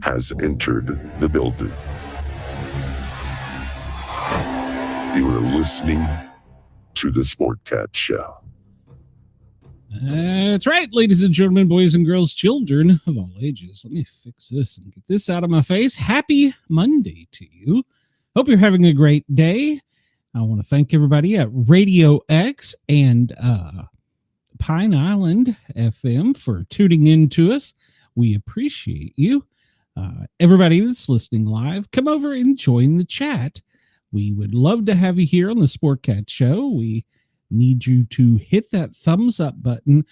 has entered the building. You are listening to the Sportcat Show. That's right, ladies and gentlemen, boys and girls, children of all ages. Let me fix this and get this out of my face. Happy Monday to you. Hope you're having a great day. I want to thank everybody at Radio X and Pine Island FM for tuning in to us. We appreciate you. Everybody that's listening live, come over and join the chat. We would love to have you here on the Sportcat Show. We need you to hit that thumbs up button.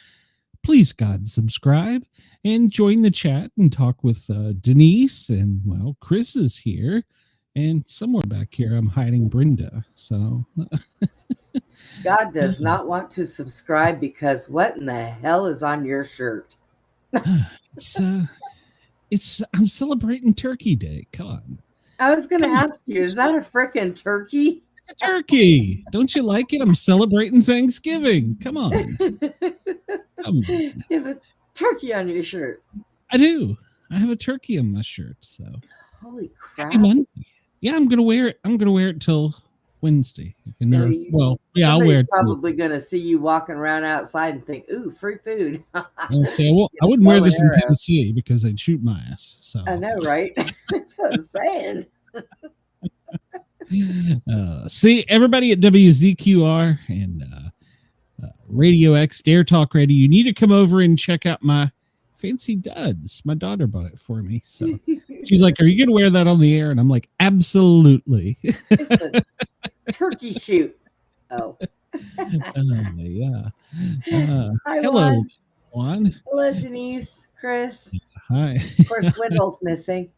Please, God, subscribe and join the chat and talk with Denise. And, well, Chris is here. And somewhere back here, I'm hiding Brenda. So God does not want to subscribe because what in the hell is on your shirt? I'm celebrating Turkey Day. Come on. I was going to ask you, is that a frickin' turkey? It's a turkey. Don't you like it? I'm celebrating Thanksgiving. Come on. You have a turkey on your shirt. I do. I have a turkey on my shirt. So holy crap. Happy Monday. Yeah, I'm gonna wear it. I'm gonna wear it till Wednesday. I'll wear it. Probably gonna see you walking around outside and think, "Ooh, free food." I wouldn't wear this in Tennessee because they'd shoot my ass. So I know, right? That's what I'm saying. See everybody at WZQR and Radio X, Dare Talk Radio. You need to come over and check out my fancy duds. My daughter bought it for me. So she's like, "Are you going to wear that on the air?" And I'm like, "Absolutely." Turkey shoot. Oh. Yeah. Hi, hello, Juan. Hello, Denise, Chris. Hi. Of course, Wendell's missing.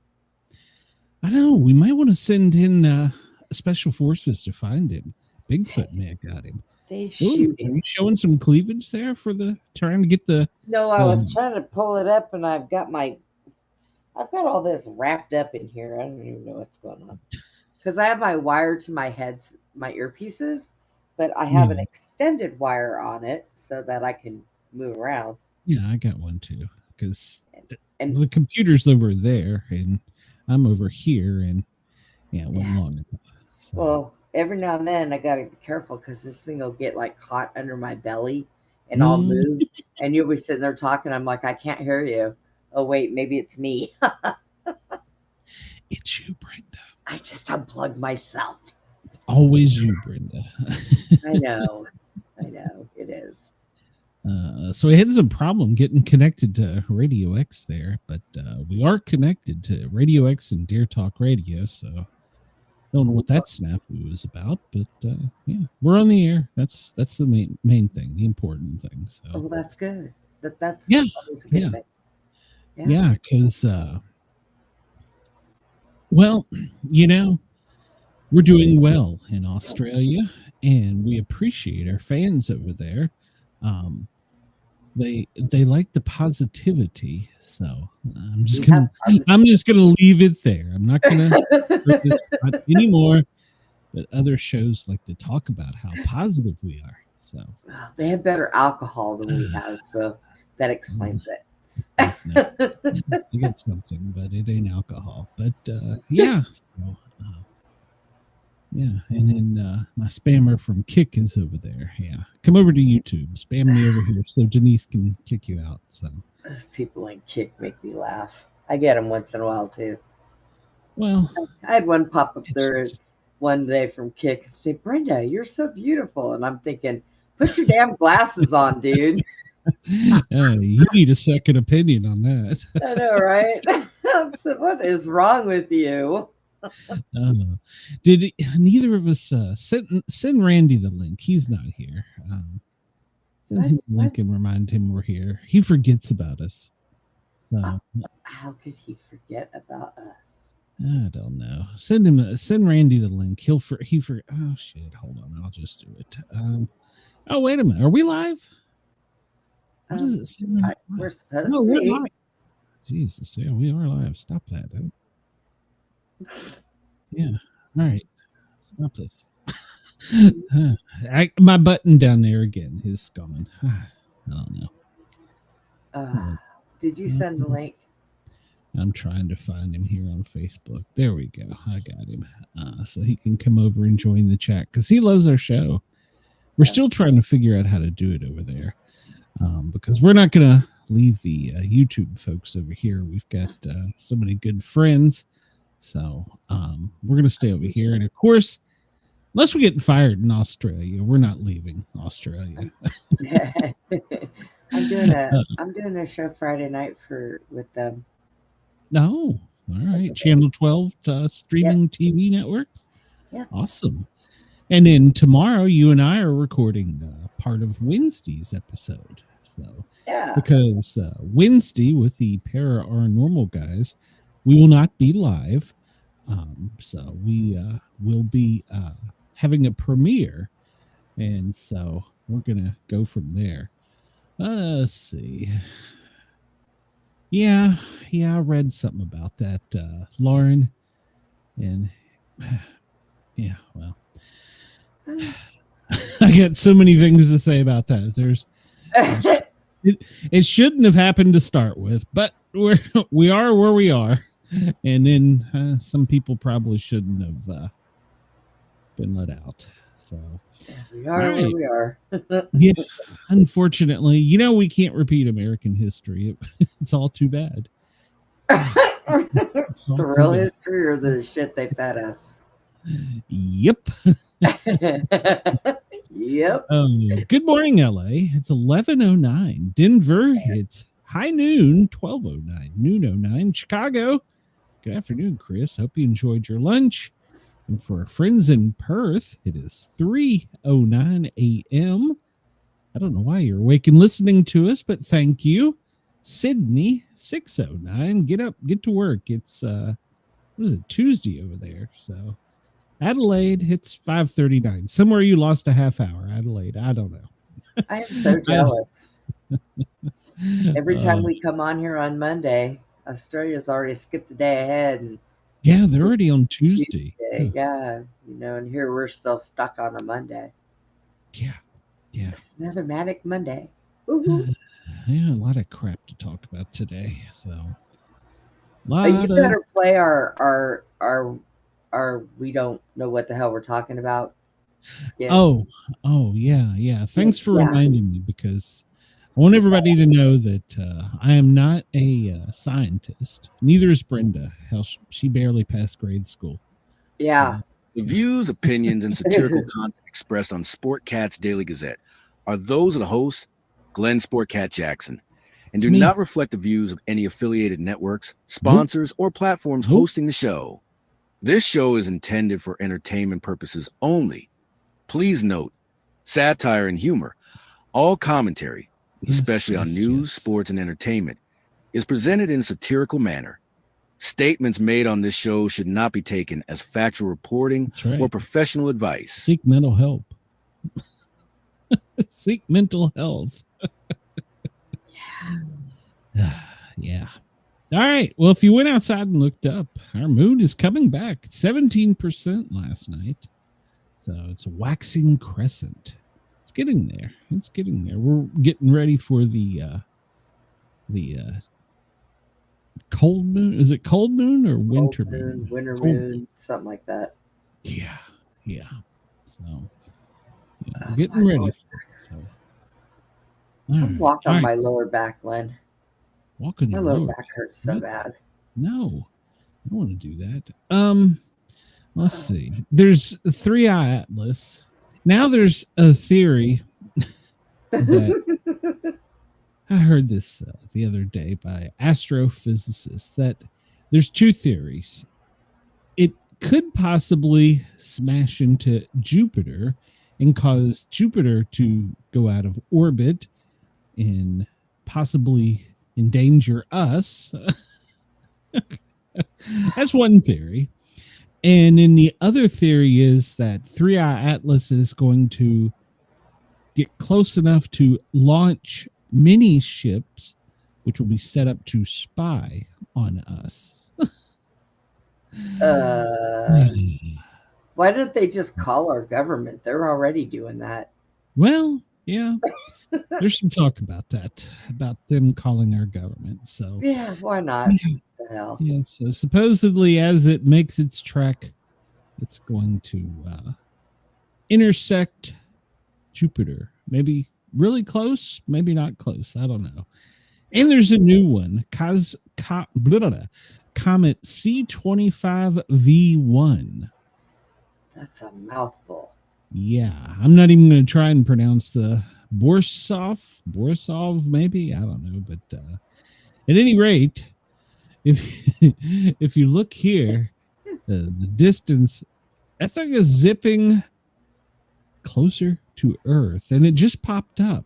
I know. We might want to send in special forces to find him. Bigfoot may have got him. They shoot him. Are you showing some cleavage there trying to get the? No, I was trying to pull it up, and I've got all this wrapped up in here. I don't even know what's going on because I have my wire to my earpieces, but I have an extended wire on it so that I can move around. Yeah, I got one too because the computer's over there and I'm over here, and it wasn't long enough. So. Well, every now and then I got to be careful because this thing will get like caught under my belly and I'll move and you'll be sitting there talking. I'm like, I can't hear you. Oh, wait, maybe it's me. It's you, Brenda. I just unplugged myself. It's always you, Brenda. I know. It is. So we had some problem getting connected to Radio X there, but we are connected to Radio X and Dare Talk Radio, so don't know what that snafu is about, but yeah, we're on the air. That's the main thing, the important thing. So well, that's good. That's always a good thing. Yeah, because well, we're doing well in Australia, and we appreciate our fans over there. They like the positivity, so I'm just gonna leave it there. I'm not gonna hurt this anymore. But other shows like to talk about how positive we are. So they have better alcohol than we have, so that explains it. You get something, but it ain't alcohol. But yeah. So, yeah, and then my spammer from Kick is over there. Yeah, come over to YouTube, spam me over here so Denise can kick you out. So those people in Kick make me laugh. I get them once in a while too. Well, I had one pop up there one day from Kick and say, "Brenda, you're so beautiful," and I'm thinking, "Put your damn glasses on, dude." You need a second opinion on that. I know, right? So what is wrong with you? Did neither of us send Randy the link? He's not here. Send him the link and remind him we're here. He forgets about us. So how could he forget about us? I don't know. Send Randy the link. Oh shit! Hold on, I'll just do it. Oh wait a minute, are we live? What does it say? We're supposed to be. Live. Jesus, yeah, we are live. Stop that. Yeah. All right. Stop this. My button down there again is gone. I don't know. Did you send the link? I'm trying to find him here on Facebook. There we go. I got him. So he can come over and join the chat because he loves our show. We're still trying to figure out how to do it over there because we're not going to leave the YouTube folks over here. We've got so many good friends. So we're going to stay over here. And of course, unless we get fired in Australia, we're not leaving Australia. I'm doing a show Friday night with them. No. All right. Channel 12 streaming TV network. Yeah. Awesome. And then tomorrow, you and I are recording part of Wednesday's episode. So, yeah, because Wednesday with the Paranormal guys, we will not be live. So we will be having a premiere, and so we're gonna go from there. Let's see. Yeah, I read something about that, Lauren, and yeah, well. I got so many things to say about that. It shouldn't have happened to start with, but we are where we are, and then some people probably shouldn't have been let out. So we are where we are. Yeah, unfortunately, we can't repeat American history. It's all too bad. The real history or the shit they fed us. Yep. Yep. Good morning, LA. It's 11:09. Denver, it's high noon, 12:09, noon 09. Chicago, good afternoon, Chris. Hope you enjoyed your lunch. And for our friends in Perth, it is 3:09 a.m. I don't know why you're awake and listening to us, but thank you. Sydney, 6:09. Get up, get to work. It's what is it, Tuesday over there? So Adelaide, it's 5:39. Somewhere you lost a half hour, Adelaide. I don't know. I am so jealous. Every time we come on here on Monday, Australia's already skipped a day ahead. And yeah, they're already on Tuesday. Yeah, and here we're still stuck on a Monday. Yeah. It's another manic Monday. Yeah, a lot of crap to talk about today. So, you better play our we don't know what the hell we're talking about. Yeah. Oh, yeah. Thanks for reminding me, because I want everybody to know that I am not a scientist. Neither is Brenda. Hell, she barely passed grade school. Yeah. The views, opinions, and satirical content expressed on Sportcat's Daily Gazette are those of the host, Glenn Sportcat Jackson, and do not reflect the views of any affiliated networks, sponsors, or platforms hosting the show. This show is intended for entertainment purposes only. Please note, satire and humor, all commentary, especially on news, sports, and entertainment, is presented in a satirical manner. Statements made on this show should not be taken as factual reporting or professional advice. Seek mental help. Seek mental health. Yeah. All right. Well, if you went outside and looked up, our moon is coming back. 17% last night. So it's a waxing crescent. It's getting there. We're getting ready for the cold moon. Is it cold moon or winter moon? Winter moon, something like that. Yeah. So we're getting ready for it. So. I'm walking on my lower back, Glenn. Walking my lower back hurts so bad. No, I don't want to do that. Let's see. There's 3i Atlas. Now there's a theory that I heard this the other day by astrophysicists, that there's two theories. It could possibly smash into Jupiter and cause Jupiter to go out of orbit and possibly endanger us. That's one theory. And then the other theory is that 3i Atlas is going to get close enough to launch mini ships, which will be set up to spy on us. Why don't they just call our government? They're already doing that. Well, yeah. There's some talk about that, about them calling our government. So Yeah, why not? yeah, What the hell? yeah. So supposedly, as it makes its trek, it's going to intersect Jupiter. Maybe really close, maybe not close. I don't know. And there's a new one, Comet C25V1. That's a mouthful. Yeah, I'm not even going to try and pronounce the Borisov, maybe, I don't know. But at any rate, if you look here, the distance, that thing is zipping closer to Earth, and it just popped up.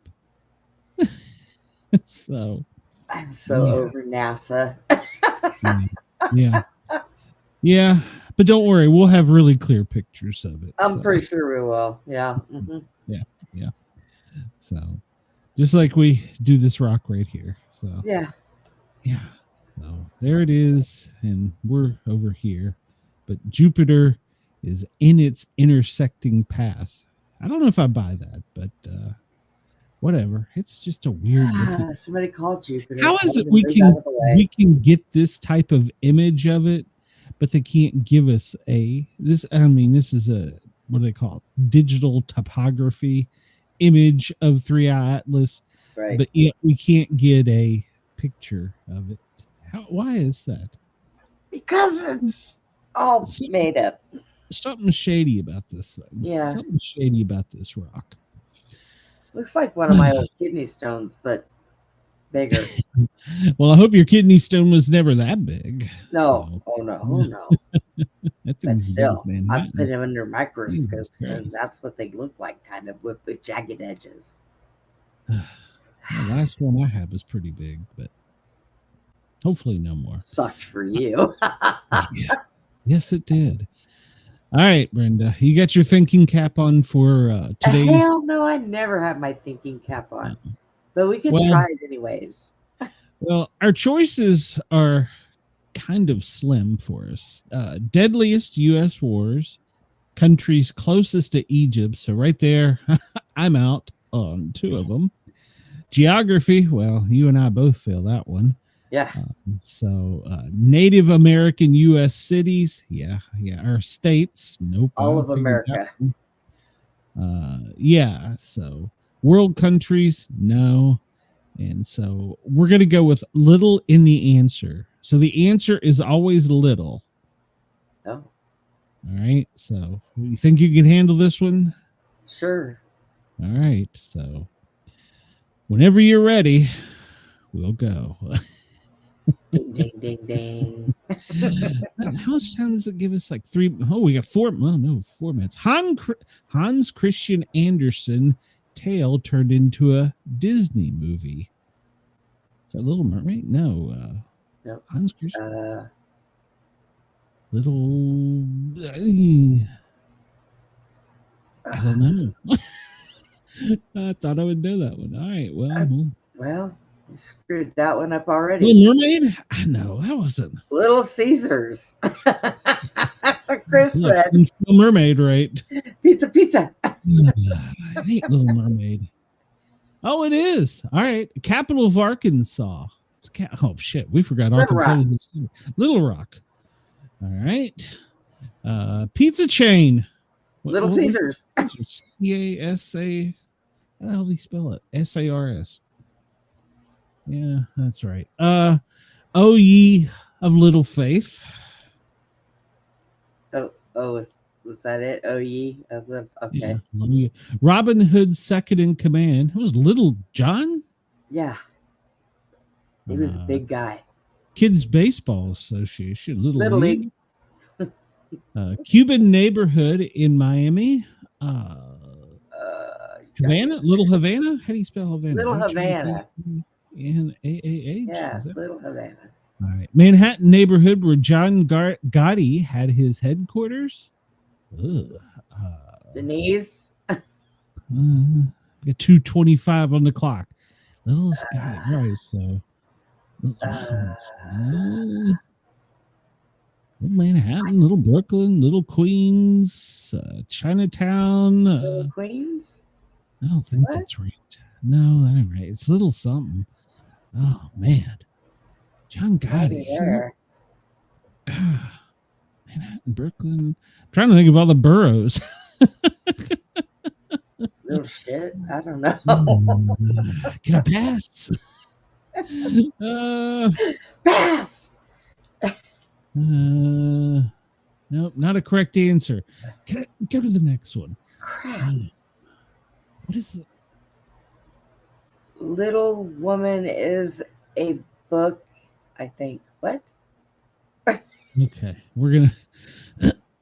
So I'm so over NASA. yeah, but don't worry, we'll have really clear pictures of it. I'm pretty sure we will. Yeah. Mm-hmm. Yeah. So just like we do this rock right here. So yeah. So there it is, and we're over here, but Jupiter is in its intersecting path. I don't know if I buy that, but whatever. It's just a weird looking. Somebody called Jupiter. How is it we can get this type of image of it, but they can't give us this? I mean, this is a, what do they call it? Digital topography image of 3i Atlas, right? But yet we can't get a picture of it. Why is that? Because it's all made up. Something shady about this thing. Yeah. Something shady about this rock. Looks like one of my old kidney stones, but bigger. Well, I hope your kidney stone was never that big. No. So. Oh, no. Oh, no. That but still, I put them them under microscopes, and that's what they look like, kind of, with jagged edges. The last one I had was pretty big, but hopefully no more. Sucked for you. Yeah. Yes, it did. All right, Brenda, you got your thinking cap on for today's? Hell no, I never have my thinking cap on. But we can try it anyways. Well, our choices are kind of slim for us. Deadliest U.S. wars, countries closest to Egypt. So right there, I'm out on two of them. Geography, well, you and I both fail that one. Yeah. So Native American U.S. cities, yeah. Our states, nope. All of America. Yeah. So world countries, no. And so we're going to go with little in the answer. So the answer is always little. Oh. All right. So you think you can handle this one? Sure. All right. So whenever you're ready, we'll go. Ding, ding, ding, ding. How much time does it give us? Like 3? Oh, we got 4. Well, no, 4 minutes. Hans Christian Andersen tale turned into a Disney movie. Is that Little Mermaid? No. Nope. Hans Christian. Little. I don't know. I thought I would know that one. All right. Well, you screwed that one up already. Little Mermaid? I know. That wasn't. Little Caesars. That's what Chris said. Little Mermaid, right? Pizza. I hate Little Mermaid. Oh, it is. All right. Capital of Arkansas. Oh, shit. We forgot Arkansas was the state. Little Rock. All right. Pizza chain. Little Caesars. C-A-S-A. How the hell do you spell it? S-A-R-S. Yeah, that's right. O ye of little faith. Was that it? Oh ye of little. Okay. Yeah, Robin Hood's second in command. It was Little John. Yeah. He was a big guy. Kids Baseball Association. Little League. Cuban neighborhood in Miami. Havana? Little Havana? How do you spell Havana? Little Havana. N-A-A-H? Yeah, Little Havana. All right. Manhattan neighborhood where John Gotti had his headquarters. Denise. Got 2:25 on the clock. Little Gotti. Right, so. Little Manhattan, Little Brooklyn, Little Queens, Chinatown. Little Queens? I don't think that's right. No, that ain't right. It's little something. Oh man, John Gotti. There. Manhattan, Brooklyn. I'm trying to think of all the boroughs. Little shit. I don't know. Can I pass? Pass. Nope, not a correct answer. Can I go to the next one? Crap. What is it? Little Woman is a book, I think. What? Okay, we're gonna.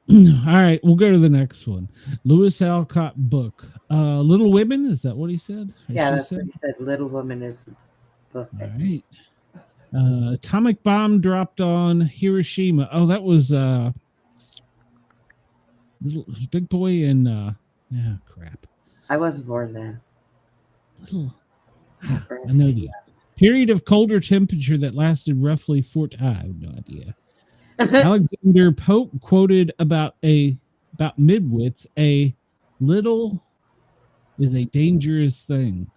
All right, we'll go to the next one. Lewis Alcott book. Little Women. Is that what he said? Or Yeah, she that's said? what he said. Little Woman is a book. I All think. right. Atomic bomb dropped on Hiroshima. Oh, that was Big Boy and crap. I wasn't born then. Little. I know the period of colder temperature that lasted roughly I have no idea. Alexander Pope quoted about midwits, a little is a dangerous thing.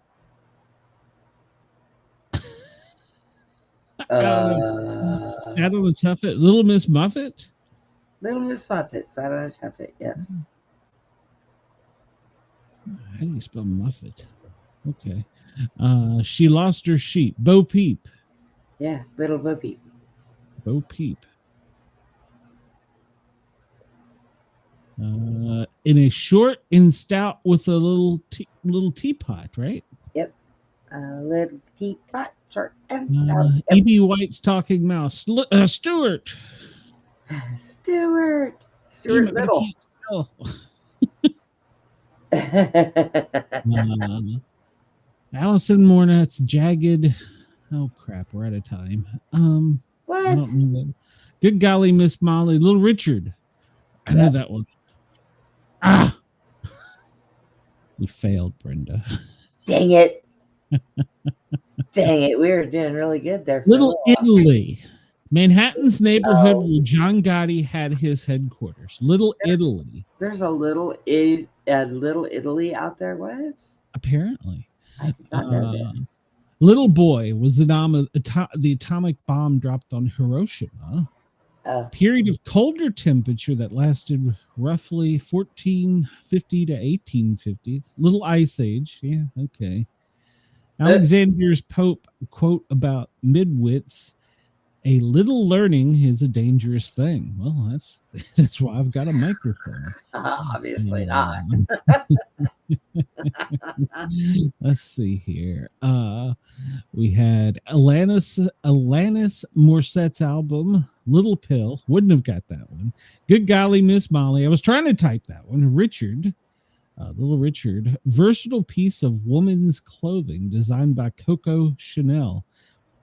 Sat on a tuffet. Little Miss Muffet? Little Miss Muffet. Sat on a tuffet, yes. How do you spell Muffet? Okay. She lost her sheep. Bo Peep. Yeah, Little Bo Peep. Bo Peep. In a short and stout with a little teapot, right? Yep. A little teapot, short and stout. E.B. White's Talking Mouse. Stuart. Stuart Damn it, Little. I can't spell. Allison Mornett's Jagged. Oh crap, we're out of time. What? I don't know that. Good golly, Miss Molly. Little Richard. I know that one. We failed, Brenda. Dang it. Dang it. We were doing really good there. Little Italy. Manhattan's neighborhood where John Gotti had his headquarters. Little Italy. There's a little Italy out there. What? Apparently. I did not know this. Little Boy was the atomic bomb dropped on Hiroshima. Period of colder temperature that lasted roughly 1450 to 1850. Little Ice Age. Yeah, okay. Alexander's Pope quote about midwits. A little learning is a dangerous thing. Well, that's why I've got a microphone. Obviously not. Let's see here. We had Alanis Morissette's album, Little Pill. Wouldn't have got that one. Good golly, Miss Molly. I was trying to type that one. Richard, Little Richard. Versatile piece of woman's clothing designed by Coco Chanel.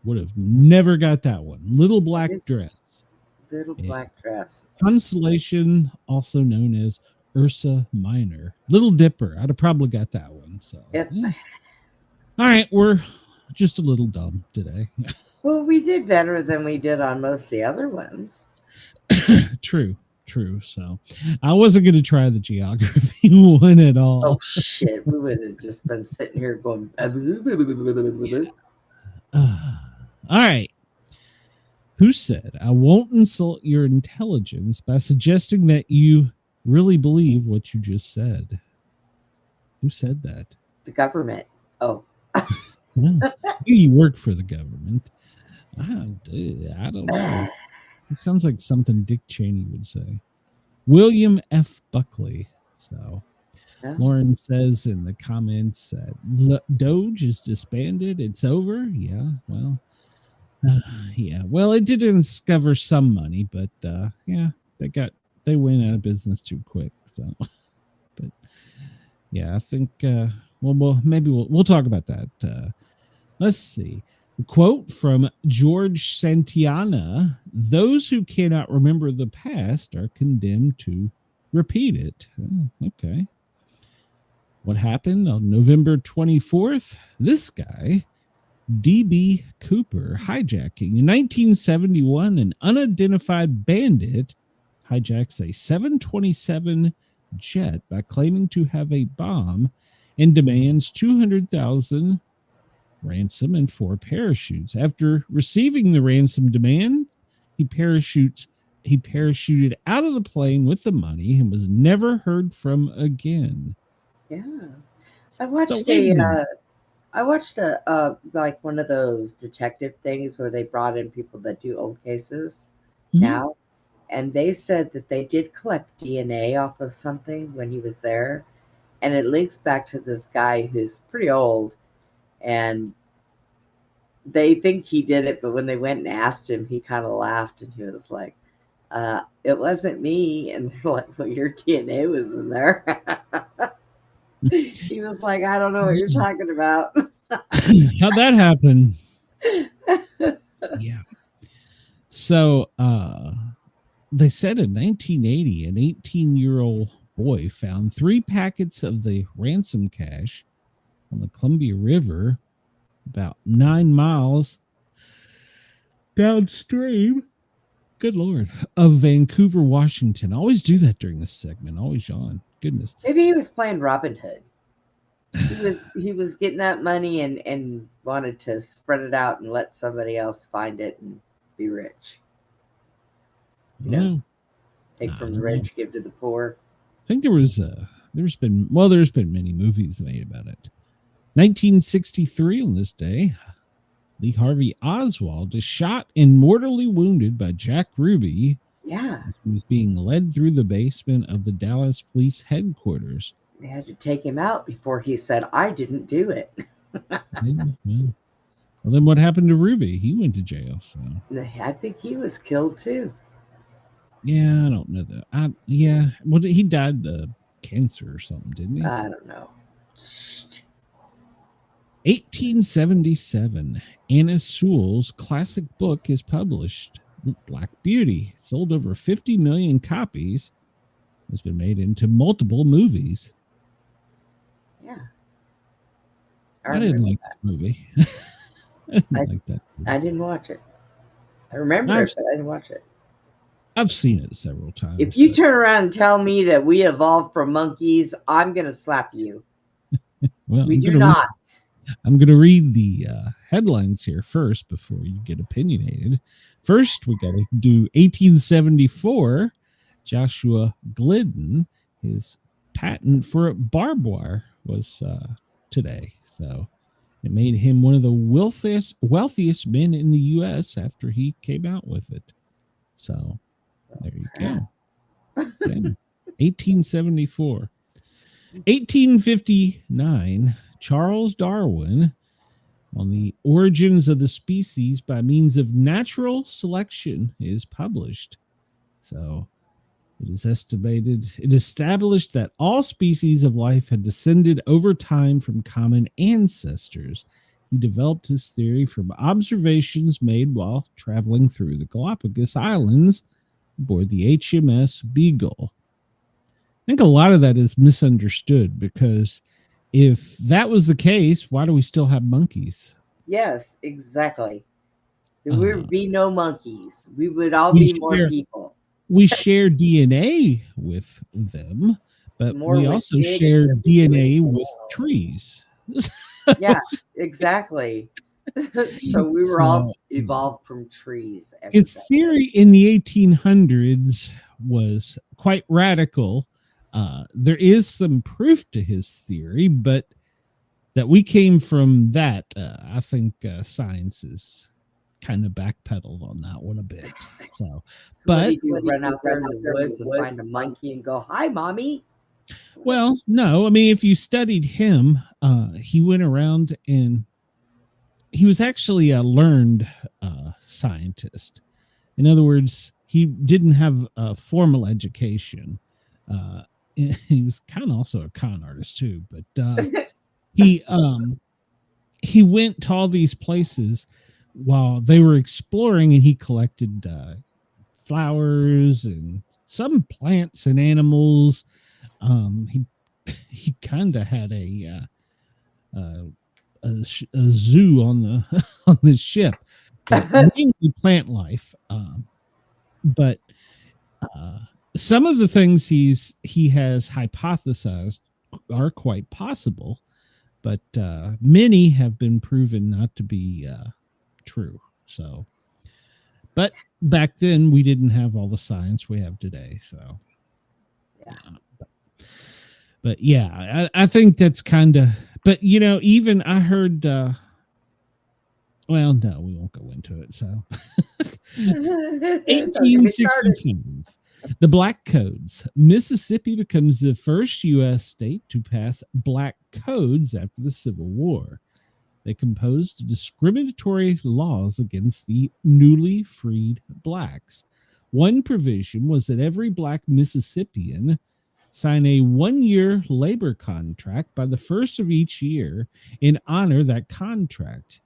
Would have never got that one. Little Black Dress. Little Black Dress. Constellation, also known as Ursa Minor. Little Dipper. I'd have probably got that one. So, yep. Yeah. All right, we're just a little dumb today. Well, we did better than we did on most of the other ones. True. So, I wasn't going to try the geography one at all. Oh shit! We would have just been sitting here going. All right. Who said, I won't insult your intelligence by suggesting that you really believe what you just said? Who said that? The government. Oh. You work for the government. I don't know. It sounds like something Dick Cheney would say. William F. Buckley. So Yeah. Lauren says in the comments that Doge is disbanded. It's over. Yeah. Well, yeah. Well, it did discover some money, but yeah, they went out of business too quick. So, but yeah, I think maybe we'll talk about that. Let's see. A quote from George Santayana: "Those who cannot remember the past are condemned to repeat it." Oh, okay. What happened on November 24th? This guy, D.B. Cooper, hijacking. In 1971, an unidentified bandit hijacks a 727 jet by claiming to have a bomb and demands $200,000 ransom and 4 parachutes. After receiving the ransom demand, he parachuted out of the plane with the money and was never heard from again. Yeah. I watched like one of those detective things where they brought in people that do old cases now, and they said that they did collect DNA off of something when he was there, and it links back to this guy who's pretty old, and they think he did it, but when they went and asked him, he kind of laughed, and he was like, it wasn't me. And they're like, well, your DNA was in there. He was like, I don't know what you're talking about. How'd that happen? Yeah. So they said in 1980, an 18-year-old boy found 3 packets of the ransom cash on the Columbia River about 9 miles downstream, good Lord, of Vancouver, Washington. I always do that during this segment. Always John. Goodness. Maybe he was playing Robin Hood. He was getting that money and wanted to spread it out and let somebody else find it and be rich. You know, take from the rich, give to the poor. I think there's been many movies made about it. 1963 on this day, Lee Harvey Oswald is shot and mortally wounded by Jack Ruby. Yeah. He was being led through the basement of the Dallas police headquarters. They had to take him out before he said, I didn't do it. Well, then what happened to Ruby? He went to jail. So I think he was killed too. Yeah, I don't know that. He died of cancer or something, didn't he? I don't know. 1877, Anna Sewell's classic book is published, Black Beauty. It sold over 50 million copies. It's been made into multiple movies. Yeah. I didn't like that movie. I didn't watch it. I remember it, but I didn't watch it. I've seen it several times. If you turn around and tell me that we evolved from monkeys, I'm going to slap you. Well, we do not. I'm going to read the headlines here first before you get opinionated. First, we got to do 1874. Joshua Glidden, his patent for barbed wire was today. So it made him one of the wealthiest men in the U.S. after he came out with it. So there you go. 1874. 1859, Charles Darwin on the origins of the species by means of natural selection is published. So it established that all species of life had descended over time from common ancestors. He developed his theory from observations made while traveling through the Galapagos Islands aboard the HMS Beagle. I think a lot of that is misunderstood, because if that was the case, why do we still have monkeys? Yes, exactly. There would be no monkeys. We would all be more people. We share DNA with them, but we also share DNA with trees. Yeah, exactly. So we were all evolved from trees. His theory in the 1800s was quite radical. There is some proof to his theory, but that we came from that, I think science is kind of backpedaled on that one a bit. So but you run out there in the woods and find a monkey and go, "Hi, mommy." Well, no, I mean, if you studied him, he went around and he was actually a learned scientist. In other words, he didn't have a formal education. He was kind of also a con artist too, but he went to all these places while they were exploring, and he collected flowers and some plants and animals. He kind of had a zoo on the on the ship, but mainly plant life. But some of the things he has hypothesized are quite possible. but many have been proven not to be true. So, but back then we didn't have all the science we have today. So, but yeah, I think that's kind of. But even I heard. Well, no, we won't go into it. So, 1865. The Black Codes. Mississippi becomes the first U.S. state to pass black codes after the Civil War. They composed discriminatory laws against the newly freed blacks. One provision was that every black Mississippian sign a 1-year labor contract by the first of each year and honor that contract.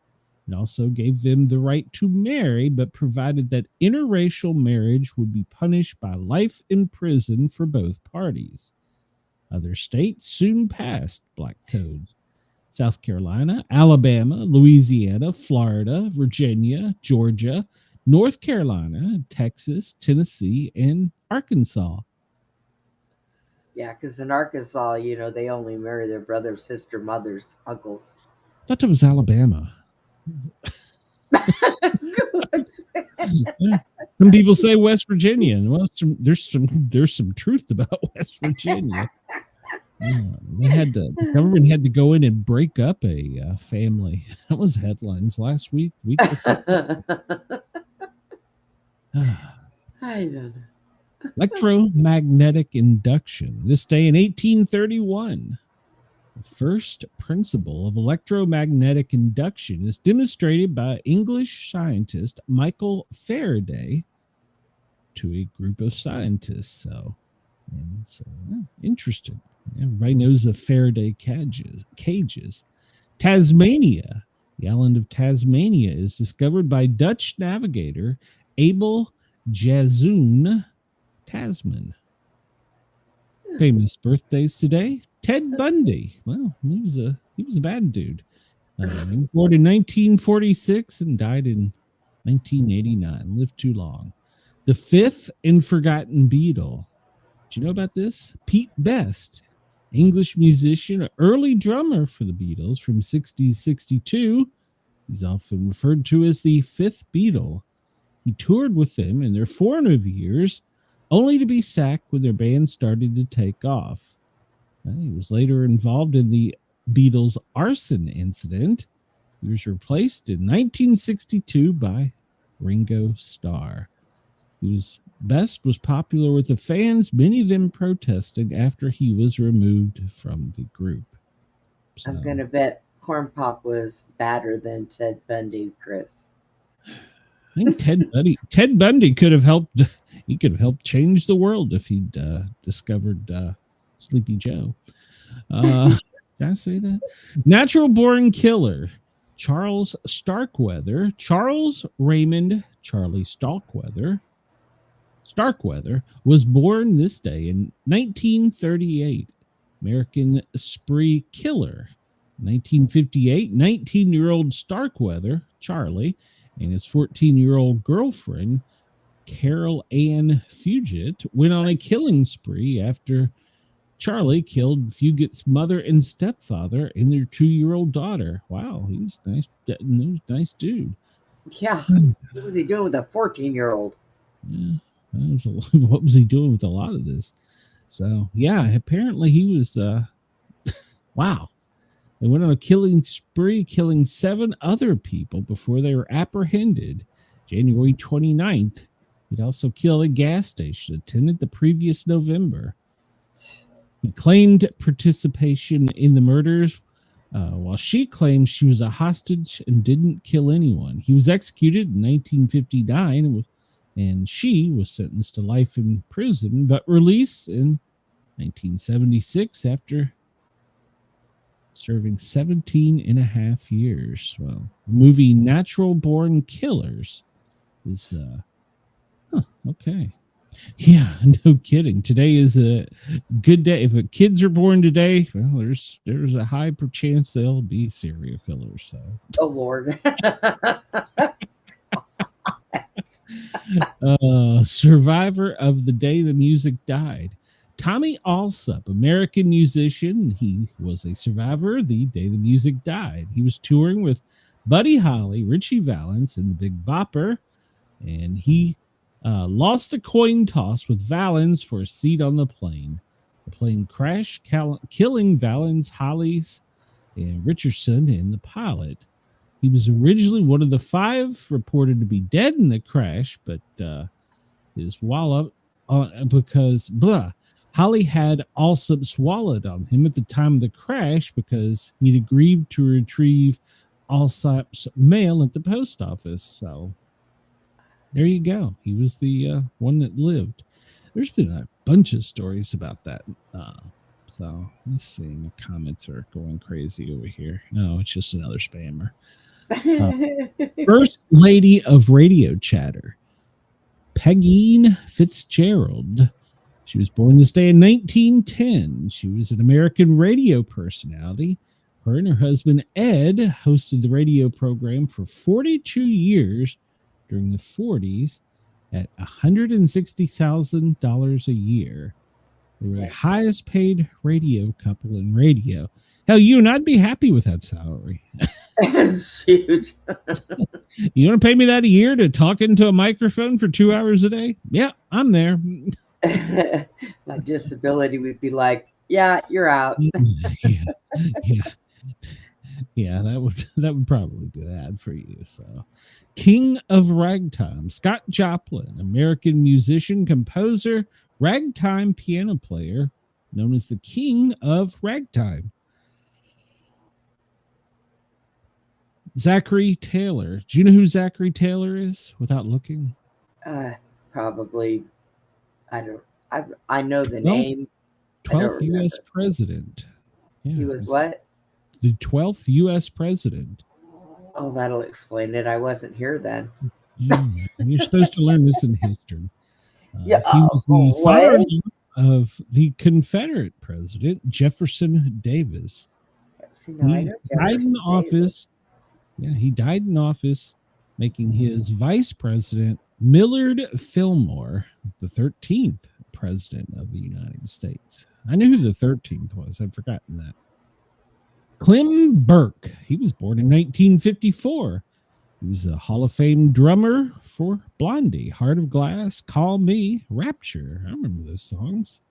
It also gave them the right to marry, but provided that interracial marriage would be punished by life in prison for both parties. Other states soon passed black codes. South Carolina, Alabama, Louisiana, Florida, Virginia, Georgia, North Carolina, Texas, Tennessee, and Arkansas. Yeah, because in Arkansas, they only marry their brother, sister, mothers, uncles. I thought it was Alabama. Some people say West Virginia, and well, there's some truth about West Virginia. The government had to go in and break up a family. That was headlines last week before. I don't know. Electromagnetic induction. This day in 1831. The first principle of electromagnetic induction is demonstrated by English scientist Michael Faraday to a group of scientists. So interesting. Everybody knows the Faraday cages. Tasmania. The island of Tasmania is discovered by Dutch navigator Abel Jazoen Tasman. Famous birthdays today. Ted Bundy. Well, he was a bad dude. He was born in 1946 and died in 1989. Lived too long. The fifth and forgotten Beatle. Do you know about this? Pete Best, English musician, early drummer for the Beatles from 1962. He's often referred to as the fifth Beatle. He toured with them in their formative years, only to be sacked when their band started to take off. He was later involved in the Beatles' arson incident. He was replaced in 1962 by Ringo Starr. Best was popular with the fans, many of them protesting after he was removed from the group. So, I'm going to bet Corn Pop was badder than Ted Bundy, Chris. I think Ted Bundy could have helped. He could have helped change the world if he'd discovered Sleepy Joe. Did I say that? Natural born killer Charles Starkweather, Charles Raymond Charlie Starkweather was born this day in 1938. American spree killer. 1958, 19-year-old Starkweather, Charlie, and his 14-year-old girlfriend, Carol Ann Fugit, went on a killing spree after Charlie killed Fugit's mother and stepfather and their 2-year-old daughter. Wow, he was nice. Nice dude. Yeah, what was he doing with a 14-year-old? Yeah, what was he doing with a lot of this? So yeah, apparently he was. Wow, they went on a killing spree, killing 7 other people before they were apprehended. January 29th, he'd also killed a gas station attendant the previous November. He claimed participation in the murders, while she claimed she was a hostage and didn't kill anyone. He was executed in 1959, and she was sentenced to life in prison, but released in 1976 after serving 17 and a half years. Well, the movie Natural Born Killers is, okay. Yeah, no kidding. Today is a good day. If kids are born today, well, there's a high chance they'll be serial killers. So, oh Lord. Survivor of the day the music died. Tommy Allsup, American musician. He was a survivor the day the music died. He was touring with Buddy Holly, Richie Valens, and the Big Bopper, and he lost a coin toss with Valens for a seat on the plane. The plane crashed, killing Valens, Hollies, and Richardson and the pilot. He was originally one of the 5 reported to be dead in the crash, but his wallet, because Holly had Allsup's wallet on him at the time of the crash because he'd agreed to retrieve Allsup's mail at the post office. So there you go. He was the one that lived. There's been a bunch of stories about that. So let's see. The comments are going crazy over here. No, it's just another spammer. First Lady of Radio Chatter, Pegeen Fitzgerald. She was born this day in 1910. She was an American radio personality. Her and her husband, Ed, hosted the radio program for 42 years during the 40s at $160,000 a year. They were the highest paid radio couple in radio. Hell, you and I'd be happy with that salary. Shoot. You want to pay me that a year to talk into a microphone for 2 hours a day? Yeah, I'm there. My disability would be like, yeah, you're out. Yeah, that would probably be bad for you. So, King of Ragtime, Scott Joplin, American musician, composer, ragtime piano player, known as the King of Ragtime. Zachary Taylor. Do you know who Zachary Taylor is without looking? Probably. I know the name. 12th U.S. president. Yeah, he was what? The 12th U.S. president. Oh, that'll explain it. I wasn't here then. Yeah, you're supposed to learn this in history. He Yeah, was the father of the Confederate president, Jefferson Davis. See, now I know Died in Jefferson office. Davis. Yeah, he died in office, making his vice president Millard Fillmore the 13th president of the United States. I knew who the 13th was. I'd forgotten that. Clem Burke. He was born in 1954. He was a Hall of Fame drummer for Blondie, Heart of Glass, Call Me, Rapture. I remember those songs.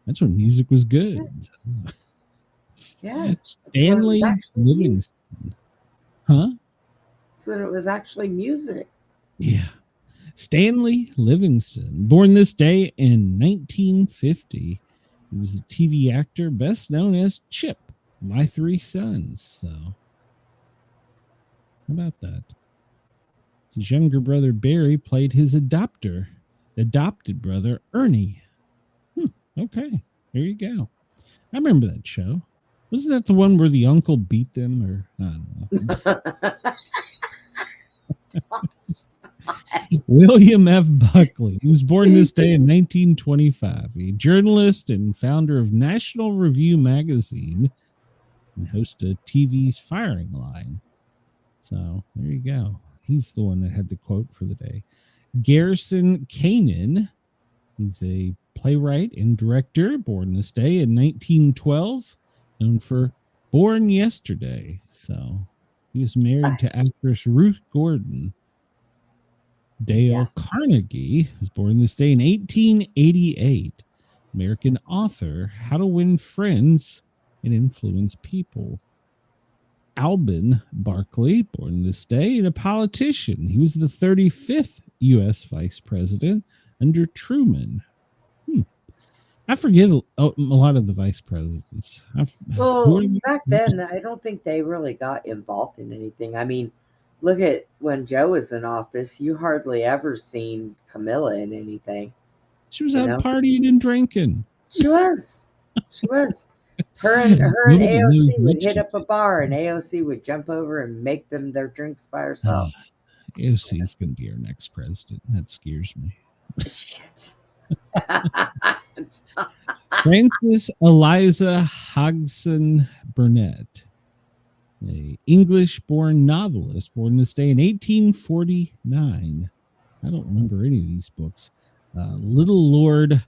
That's when music was good. Yeah. Stanley Livingston. Huh? That's when it was actually music. Yeah. Stanley Livingston, born this day in 1950. He was a TV actor best known as Chip, My Three Sons. So, how about that? His younger brother Barry played his adopted brother Ernie. Okay, there you go. I remember that show. Wasn't that the one where the uncle beat them, or I don't know? William F. Buckley. He was born this day in 1925. A journalist and founder of National Review magazine and host of TV's Firing Line. So there you go. He's the one that had the quote for the day. Garrison Kanin. He's a playwright and director, born this day in 1912, known for Born Yesterday. So he was married to actress Ruth Gordon. Dale Carnegie was born this day in 1888. American author, How to Win Friends and Influence People. Alban Barkley, born this day, and a politician. He was the 35th U.S. Vice President under Truman. I forget a lot of the vice presidents. Well, back then, I don't think they really got involved in anything. I mean, look at when Joe was in office. You hardly ever seen Camilla in anything. She was out partying and drinking. She was. She was. Her and AOC would hit up a bar, and AOC would jump over and make them their drinks by herself. AOC is going to be our next president. That scares me. Shit. Frances Eliza Hodgson Burnett, an English-born novelist, born this day in 1849. I don't remember any of these books. Little Lord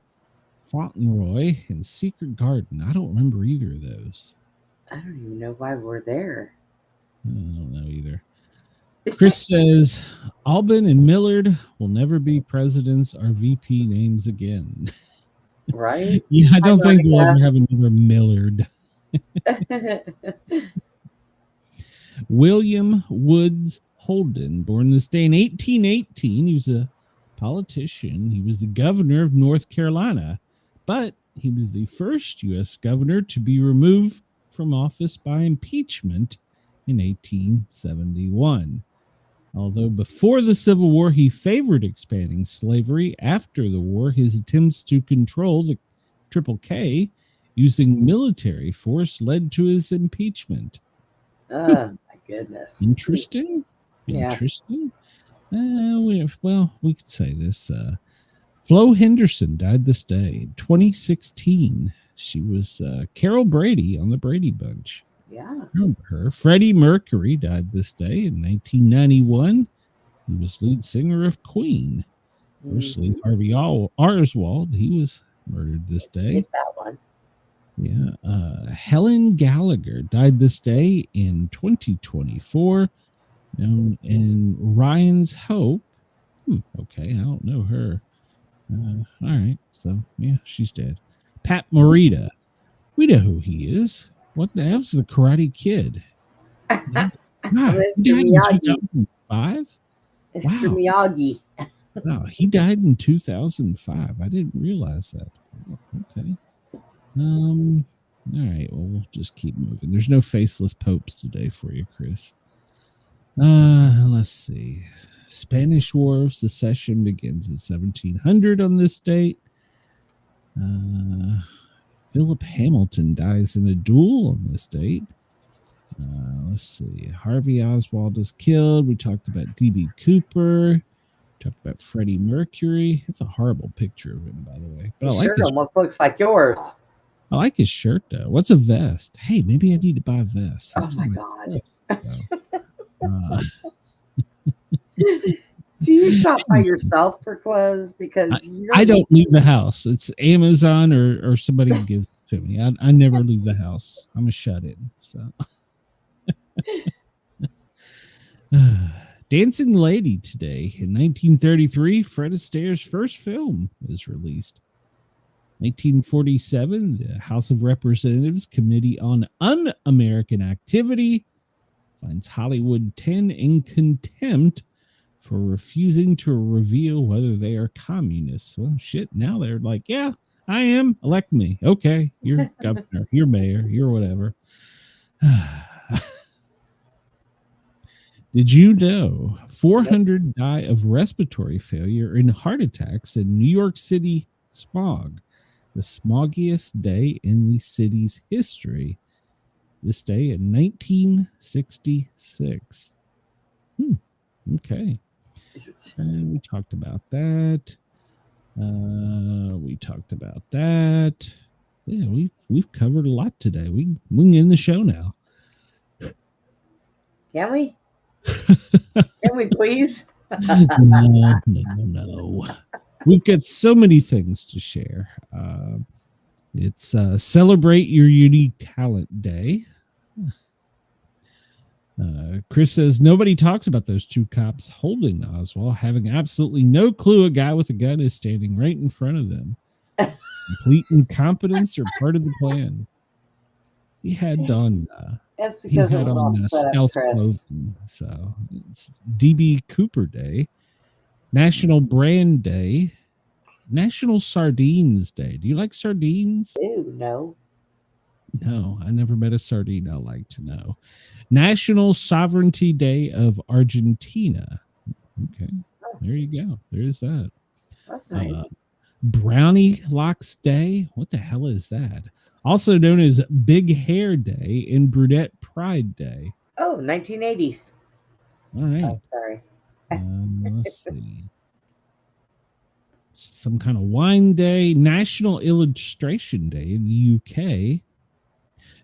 Fauntleroy, and Secret Garden. I don't remember either of those. I don't even know why we're there. I don't know either. Chris says Albin and Millard will never be presidents or VP names again. Right? Yeah, I don't think we'll ever have another Millard. William Woods Holden, born this day in 1818. He was a politician. He was the governor of North Carolina, but he was the first U.S. governor to be removed from office by impeachment in 1871. Although before the Civil War, he favored expanding slavery, after the war, his attempts to control the Triple K using military force led to his impeachment. Oh, my goodness. Interesting. Yeah. Interesting. We could say this. Flo Henderson died this day in 2016. She was Carol Brady on the Brady Bunch. Yeah. Remember her. Freddie Mercury died this day in 1991. He was lead singer of Queen. Firstly, Harvey Oswald, he was murdered this day. Get that one. Yeah. Helen Gallagher died this day in 2024. Known in Ryan's Hope. Okay, I don't know her. All right, so yeah, she's dead. Pat Morita. We know who he is. What the hell's the Karate Kid? God, he died in 2005? Mr. Miyagi. Wow, he died in 2005. I didn't realize that. Okay. All right, well, we'll just keep moving. There's no faceless popes today for you, Chris. Let's see. Spanish War of Secession begins in 1700 on this date. Philip Hamilton dies in a duel on this date. Let's see. Harvey Oswald is killed. We talked about D.B. Cooper. Talked about Freddie Mercury. It's a horrible picture of him, by the way. But His shirt almost looks like yours. I like his shirt, though. What's a vest? Hey, maybe I need to buy a vest. Oh, my God. Do you shop by yourself for clothes? Because I don't leave the house. It's Amazon or somebody gives it to me. I never leave the house. I'm a shut-in. So, Dancing Lady today in 1933. Fred Astaire's first film is released. 1947, the House of Representatives Committee on Un-American Activity finds Hollywood 10 in contempt for refusing to reveal whether they are communists. Well, shit, now they're like, yeah, I am. Elect me. Okay, you're governor, you're mayor, you're whatever. Did you know 400 die of respiratory failure and heart attacks in New York City smog? The smoggiest day in the city's history. This day in 1966. Okay. And we talked about that. Yeah, we've covered a lot today. We can end the show now. Can we? Can we please? No. We've got so many things to share. It's Celebrate Your Unique Talent Day. Chris says nobody talks about those two cops holding Oswald, having absolutely no clue a guy with a gun is standing right in front of them. Complete incompetence or part of the plan. He had on. That's because it was all set up, Chris. Clothing, so it's DB Cooper Day, National Brand Day, National Sardines Day. Do you like sardines? Ew, no. No, I never met a sardine I like to know. National Sovereignty Day of Argentina. Okay, there you go. There's that. That's nice. Brownie Locks Day. What the hell is that? Also known as Big Hair Day and Brunette Pride Day. Oh, 1980s. All right. Oh, sorry. Let's see. Some kind of wine day. National Illustration Day in the UK.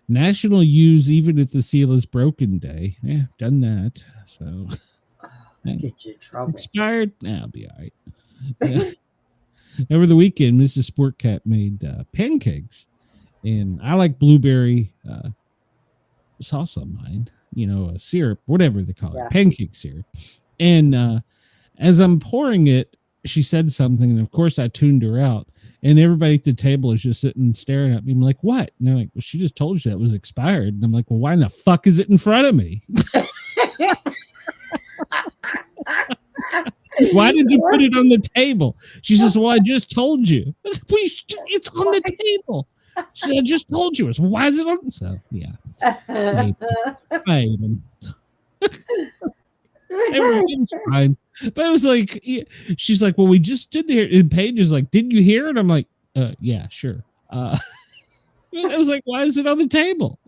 National Use Even If the Seal is Broken Day. Yeah, done that. So Get you in trouble. expired. I'll be all right. Yeah. over the weekend, Mrs. Sportcat made pancakes, and I like blueberry sauce on mine. Syrup, whatever they call it, pancake syrup. And as I'm pouring it, she said something, and of course I tuned her out. And everybody at the table is just sitting and staring at me. I'm like, what? And they're like, well, she just told you that was expired. And I'm like, well, why in the fuck is it in front of me? Why did you put it on the table? She says, well, I just told you. I said, it's on the table. She said, I just told you. I said, why is it on? So, yeah. I hate them. It was fine. But it was like, she's like, well, we just stood there. And Paige is like, didn't you hear it? I'm like, yeah, sure. I was like, why is it on the table?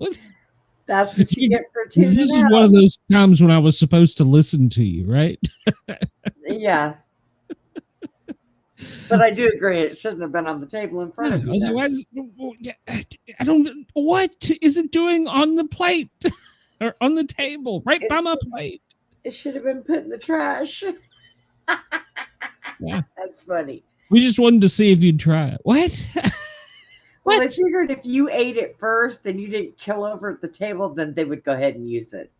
That's what you get for tuning This is out. one of those times when I was supposed to listen to you, right? Yeah. But I do agree, it shouldn't have been on the table in front of you. I was like, why is I don't, what is it doing on the plate or on the table right by my plate? It should have been put in the trash. Yeah. That's funny. We just wanted to see if you'd try it. What? Well, I figured if you ate it first and you didn't kill over at the table, then they would go ahead and use it.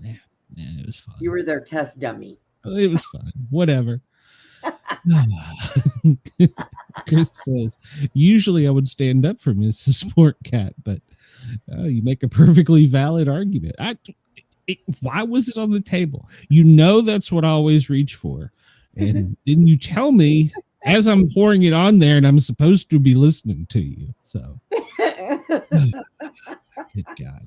Yeah, it was fun. You were their test dummy. It was fun. Whatever. Chris says, usually I would stand up for Mrs. Sportcat, but you make a perfectly valid argument. Why was it on the table? That's what I always reach for. And didn't you tell me as I'm pouring it on there and I'm supposed to be listening to you? So, good God.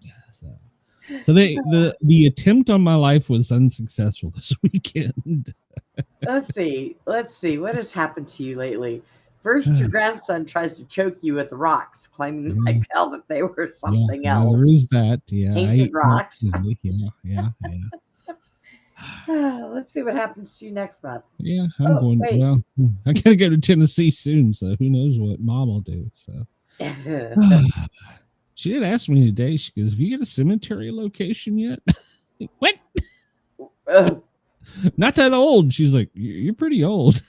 So the attempt on my life was unsuccessful this weekend. Let's see. What has happened to you lately? First, your grandson tries to choke you with rocks, claiming like hell that they were something else. There is that. Yeah. Painted rocks. Yeah. Let's see what happens to you next month. Yeah, well, I gotta go to Tennessee soon, so who knows what Mom will do. So she did ask me today, she goes, have you got a cemetery location yet? What? Not that old. She's like, you're pretty old.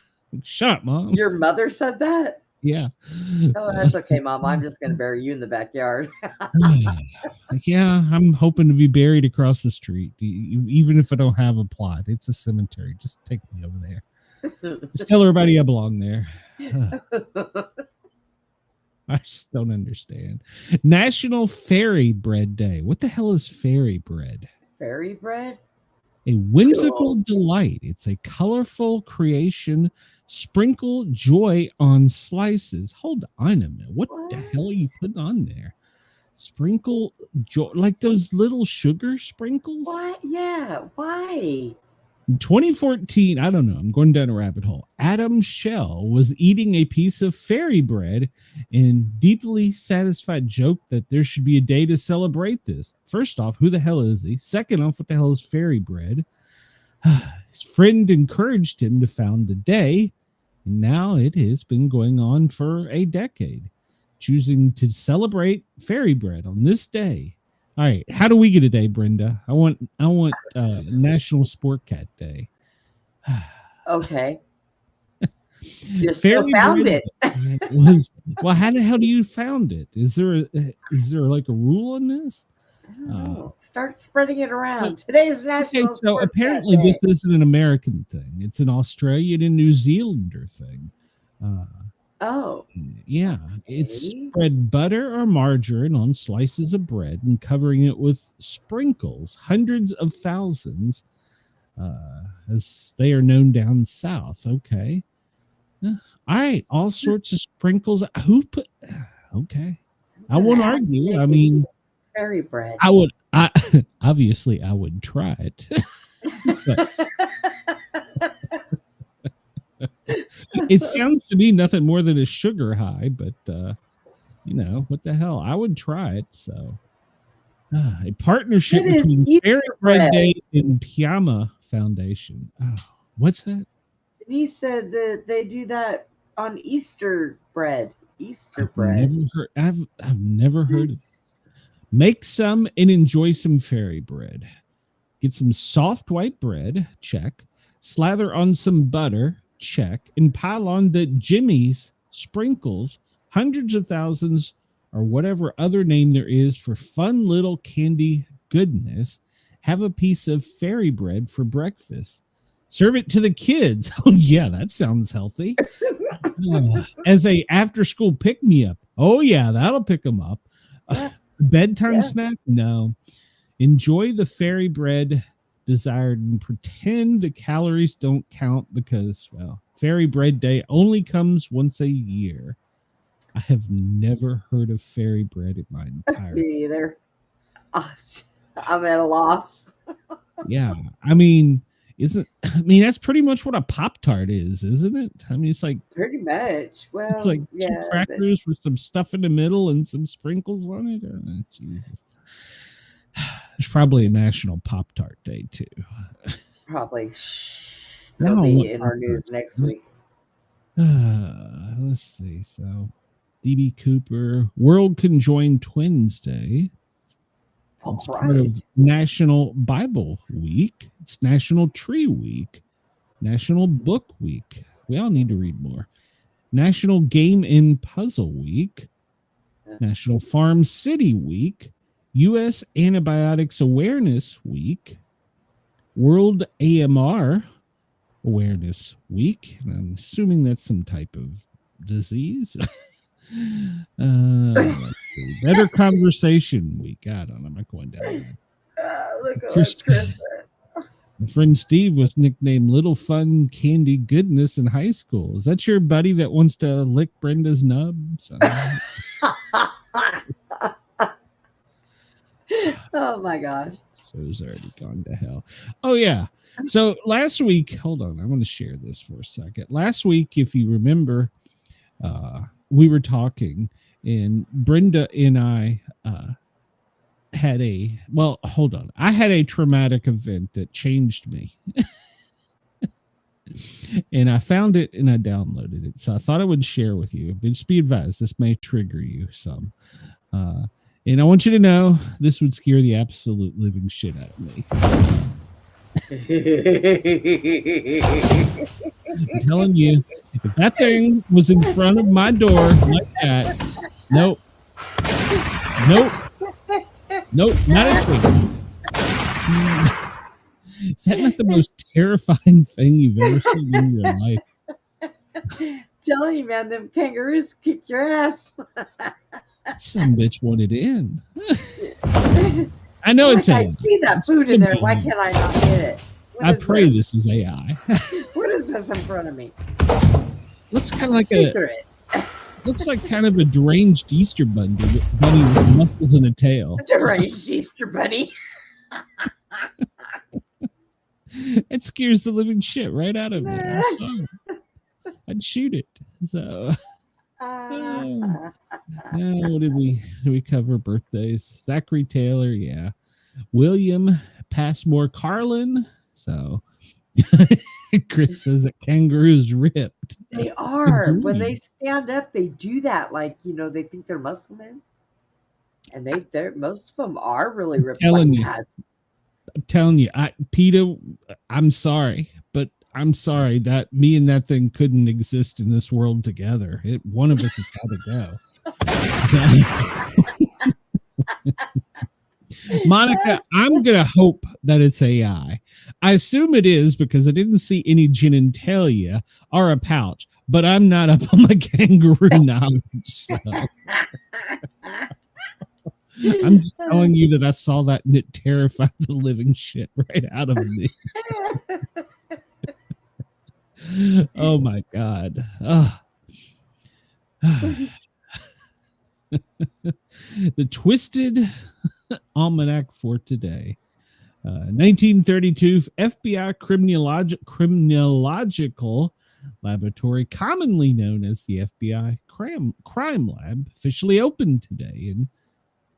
Shut up, Mom. Your mother said that? Yeah. Oh, that's okay, Mom. I'm just going to bury you in the backyard. Yeah, I'm hoping to be buried across the street. Even if I don't have a plot, it's a cemetery. Just take me over there. Just tell everybody I belong there. I just don't understand. National Fairy Bread Day. What the hell is fairy bread? Fairy bread? A whimsical delight. It's a colorful creation. Sprinkle joy on slices. Hold on a minute. What the hell are you putting on there? Sprinkle joy, like those little sugar sprinkles? What? Yeah. Why? In 2014, I don't know, I'm going down a rabbit hole. Adam Shell was eating a piece of fairy bread and deeply satisfied joked that there should be a day to celebrate this. First off, who the hell is he? Second off, what the hell is fairy bread? His friend encouraged him to found a day, and now it has been going on for a decade, choosing to celebrate fairy bread on this day. All right, how do we get a day, Brenda? I want National Sportcat Day. Okay. You Fairy still found bread it. Well, how the hell do you found it? Is there like a rule on this? Start spreading it around. Today's National so Sportcat apparently Day. this isn't an American thing. It's an Australian and New Zealander thing. Yeah, it's spread butter or margarine on slices of bread and covering it with sprinkles, hundreds of thousands, as they are known down south. Okay. All right, all sorts of sprinkles. Who put? Okay, I won't argue. I mean, fairy bread. I obviously I would try it. It sounds to me nothing more than a sugar high, but what the hell? I would try it. So a partnership between Fairy Bread Day and Piama Foundation. Oh, what's that? Denise said that they do that on Easter bread. Bread. I've never heard of it. Make some and enjoy some fairy bread. Get some soft white bread, check. Slather on some butter. check and pile on the Jimmy's, Sprinkles, hundreds of thousands, or whatever other name there is for fun little candy goodness. Have a piece of fairy bread for breakfast. Serve it to the kids. Oh, yeah, that sounds healthy. As a after-school pick-me-up. Oh, yeah, that'll pick them up. Bedtime snack? No. Enjoy the fairy bread desired and pretend the calories don't count because, well, fairy bread day only comes once a year. I have never heard of fairy bread in my entire life. Me either. I'm at a loss. Yeah, I mean, that's pretty much what a Pop-Tart is, isn't it? I mean, it's like Pretty much. Well, it's like two crackers with some stuff in the middle and some sprinkles on it. Oh, Jesus. There's probably a National Pop-Tart Day too. Probably. It'll be in our news next week. Let's see. So, DB Cooper, World Conjoined Twins Day. It's part of National Bible Week. It's National Tree Week. National Book Week. We all need to read more. National Game and Puzzle Week. National Farm City Week. U.S. Antibiotics Awareness Week. World AMR Awareness Week. And I'm assuming that's some type of disease. Let's see. Better Conversation Week. I don't know. I'm not going down there. Look at Chris. My friend Steve was nicknamed Little Fun Candy Goodness in high school. Is that your buddy that wants to lick Brenda's nubs? Oh my gosh. So it's already gone to hell. Oh, yeah. So last week, hold on. I want to share this for a second. Last week, if you remember, we were talking and Brenda and I had I had a traumatic event that changed me. And I found it and I downloaded it. So I thought I would share with you. But just be advised, this may trigger you some. And I want you to know this would scare the absolute living shit out of me. I'm telling you, if that thing was in front of my door like that, nope, not a thing. Is that not the most terrifying thing you've ever seen in your life? Telling you, man, them kangaroos kick your ass. Some bitch wanted in. I know it's I see that food in there. Why can't I not get it? I pray this is AI. What is this in front of me? Looks kind of like looks like kind of a deranged Easter bunny with muscles and a tail. A deranged Easter bunny. It scares the living shit right out of me. I'm sorry. I'd shoot it. So what did we cover? Birthdays. Zachary Taylor, yeah. William Passmore Carlin. So Chris says that kangaroos ripped. They are. When they stand up, they do that. Like, they think they're muscle men. And they're most of them are really ripped. I'm telling you, Peter, I'm sorry, but I'm sorry that me and that thing couldn't exist in this world together. One of us has got to go. Monica, I'm going to hope that it's AI. I assume it is because I didn't see any genitalia or a pouch, but I'm not up on my kangaroo knowledge. So. I'm just telling you that I saw that and it terrified the living shit right out of me. Oh my God. Oh. The Twisted Almanac for today. 1932 FBI Criminological Laboratory, commonly known as the FBI Crime Lab, officially opened today in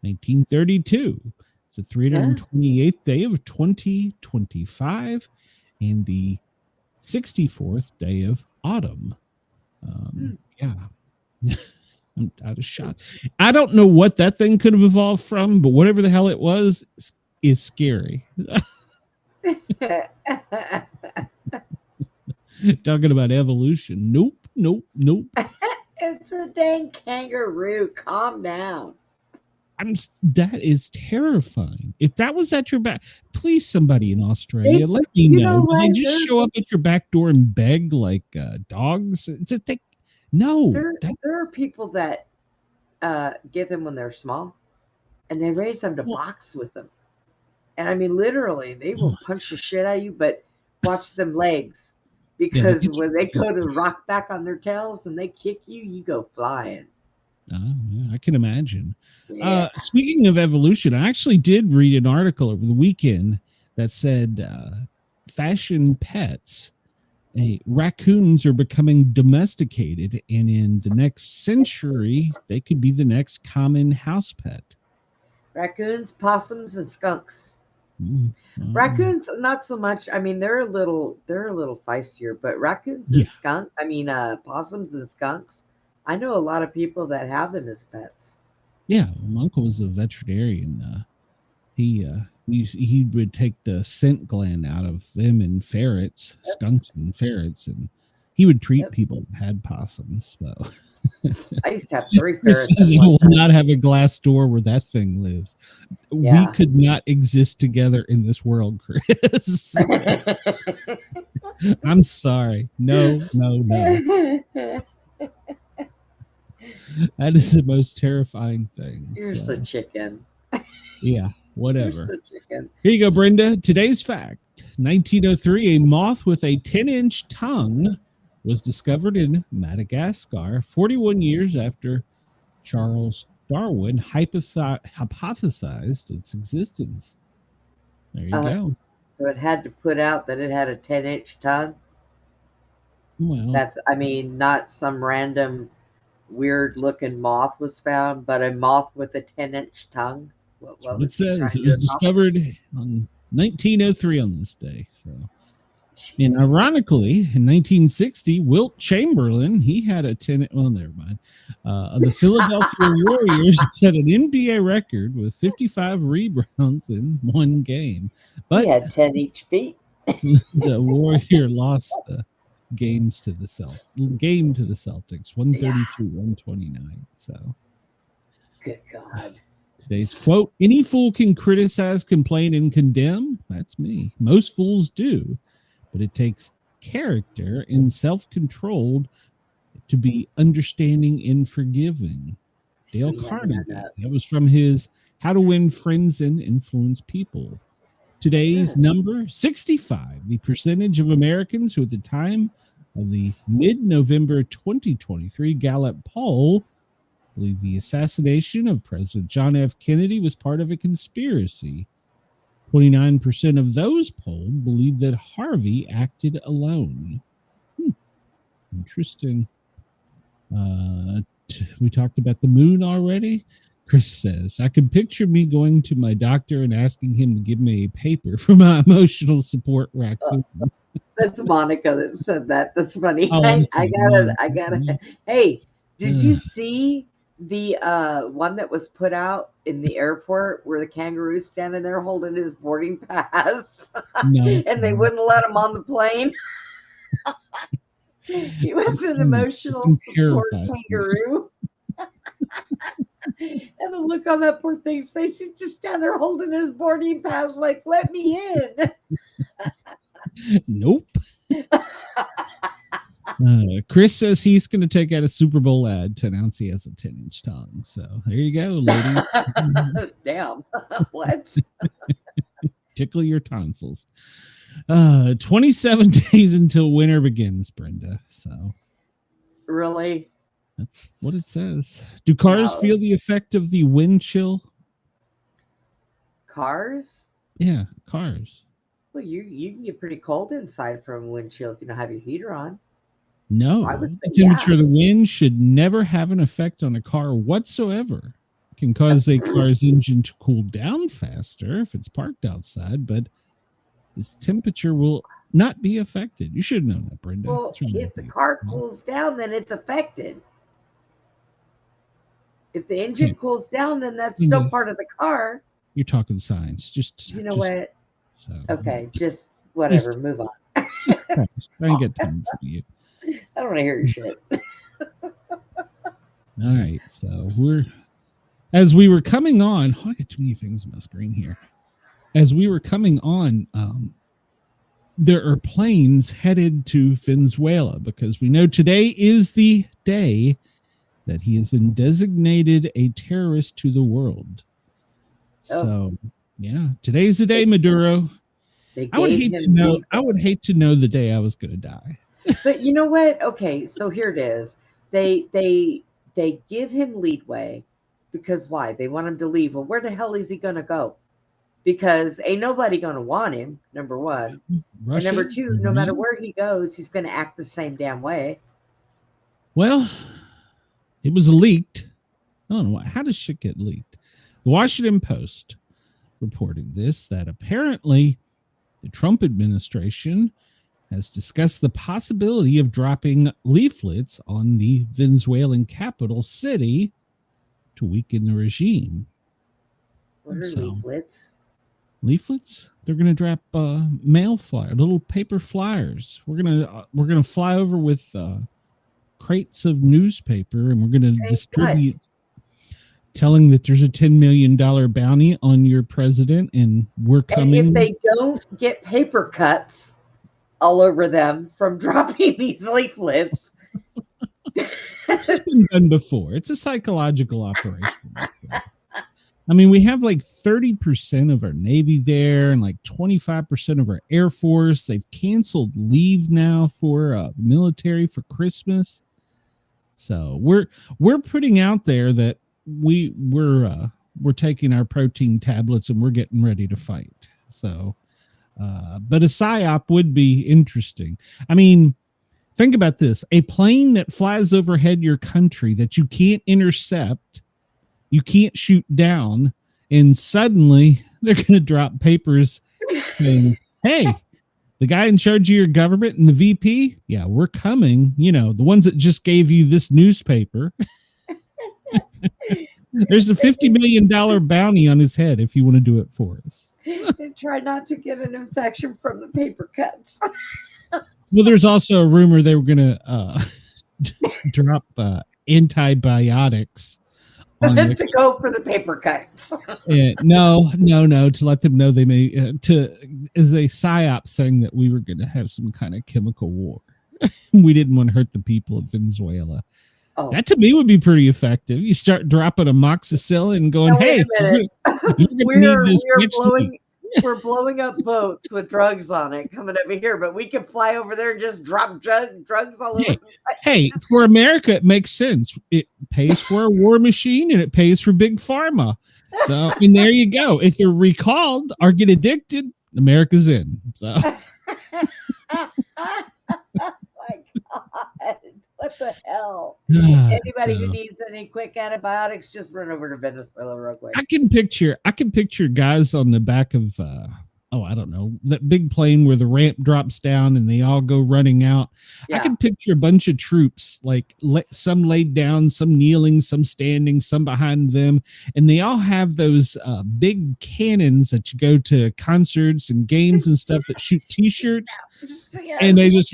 1932. It's the 328th day of 2025 and the 64th day of autumn. Yeah. I'm out of shot. I don't know what that thing could have evolved from, but whatever the hell it was is scary. Talking about evolution. Nope, nope, nope. It's a dang kangaroo. Calm down. That is terrifying. If that was at your back, please, somebody in Australia, let me know. Do they just show up at your back door and beg like dogs? No. There are people that get them when they're small, and they raise them to box with them. And I mean, literally, they will punch the shit out of you, but watch them legs. Because when they go to rock back on their tails and they kick you, you go flying. I can imagine. Yeah. Speaking of evolution, I actually did read an article over the weekend that said fashion pets, raccoons are becoming domesticated, and in the next century, they could be the next common house pet. Raccoons, possums, and skunks. Raccoons, not so much. I mean, they're a little feistier, but raccoons and possums and skunks. I know a lot of people that have them as pets. Yeah, my uncle was a veterinarian. He would take the scent gland out of them and ferrets, skunks and ferrets, and he would treat people that had possums. So. I used to have 3 ferrets. He will not have a glass door where that thing lives. Yeah. We could not exist together in this world, Chris. I'm sorry. No. That is the most terrifying thing. You're so chicken. Yeah, whatever. Here you go, Brenda. Today's fact. 1903, a moth with a 10-inch tongue was discovered in Madagascar 41 years after Charles Darwin hypothesized its existence. There you go. So it had to put out that it had a 10-inch tongue? Well, that's, not some random weird-looking moth was found, but a moth with a 10-inch tongue. That's what it says. It was discovered on 1903 on this day. So, and ironically, in 1960, Wilt Chamberlain, he had a 10. Well, never mind. The Philadelphia Warriors set an NBA record with 55 rebounds in one game. But he had 10 each feet. The Warrior lost the game to the Celtics, 132-129. So, good God. Today's quote: any fool can criticize, complain, and condemn. That's me. Most fools do, but it takes character and self-control to be understanding and forgiving. Dale Carnegie. That was from his How to Win Friends and Influence People. Today's number 65. The percentage of Americans who at the time of the mid-November 2023 Gallup poll believe the assassination of President John F. Kennedy was part of a conspiracy. 29% of those polled believe that Harvey acted alone. Interesting. We talked about the moon already. Chris says, I could picture me going to my doctor and asking him to give me a paper for my emotional support raccoon. That's Monica that said that. That's funny. I got it. Hey, did you see the one that was put out in the airport where the kangaroo's standing there holding his boarding pass? No, and they wouldn't let him on the plane? He was an emotional support kangaroo. And the look on that poor thing's face, he's just standing there holding his boarding pass like, let me in. Nope. Chris says he's going to take out a Super Bowl ad to announce he has a 10-inch tongue. So there you go, ladies. Damn. What? Tickle your tonsils. 27 days until winter begins, Brenda. So really? That's what it says. Do cars feel the effect of the wind chill? Cars? Yeah, cars. Well, you can get pretty cold inside from wind chill if you don't have your heater on. No, the temperature of the wind should never have an effect on a car whatsoever. It can cause a car's engine to cool down faster if it's parked outside, but its temperature will not be affected. You should know that, Brenda. Well, if the car cools down, then it's affected. If the engine cools down, then that's still part of the car. You're talking science. Just what? So, okay, just whatever. Move on. I ain't got time for you. I don't want to hear your shit. All right, so as we were coming on, I got too many things on my screen here. As we were coming on, there are planes headed to Venezuela because we know today is the day that he has been designated a terrorist to the world. Oh. So, yeah, today's the day, Maduro. I would hate to know the day I was going to die. But you know what? Okay, so here it is. They give him leeway because why? They want him to leave. Well, where the hell is he going to go? Because ain't nobody going to want him, number one. Russia, and number two, no matter where he goes, he's going to act the same damn way. Well, it was leaked. I don't know how does shit get leaked. The Washington Post reporting this, that apparently the Trump administration has discussed the possibility of dropping leaflets on the Venezuelan capital city to weaken the regime. What are leaflets? Leaflets? They're going to drop mail flyer, little paper flyers. We're gonna fly over with crates of newspaper, and we're going to distribute, telling that there's a $10 million bounty on your president, and we're coming. And if they don't get paper cuts all over them from dropping these leaflets. This has been done before. It's a psychological operation. I mean, we have like 30% of our Navy there and like 25% of our Air Force. They've canceled leave now for the military for Christmas. So we're putting out there that we're taking our protein tablets and we're getting ready to fight. So, but a PSYOP would be interesting. I mean, think about this. A plane that flies overhead your country that you can't intercept, you can't shoot down, and suddenly they're going to drop papers saying, hey, the guy in charge of your government and the VP, yeah, we're coming. You know, the ones that just gave you this newspaper. There's a $50 million bounty on his head if you want to do it for us. And try not to get an infection from the paper cuts. Well, there's also a rumor they were going to drop antibiotics on to go for the paper cuts. No, to let them know they may as a PSYOP saying that we were going to have some kind of chemical war. We didn't want to hurt the people of Venezuela. Oh. That to me would be pretty effective. You start dropping amoxicillin and going, "Hey, we're blowing up boats with drugs on it coming over here, but we can fly over there and just drop drugs all over." Hey, for America, it makes sense. It pays for a war machine and it pays for big pharma. So, and there you go. If they're recalled or get addicted, America's in. So. God, what the hell? Anybody who needs any quick antibiotics, just run over to Venezuela real quick. I can picture guys on the back of I don't know, that big plane where the ramp drops down and they all go running out. Yeah. I can picture a bunch of troops, like some laid down, some kneeling, some standing, some behind them, and they all have those big cannons that you go to concerts and games and stuff that shoot t-shirts. Yes. And they just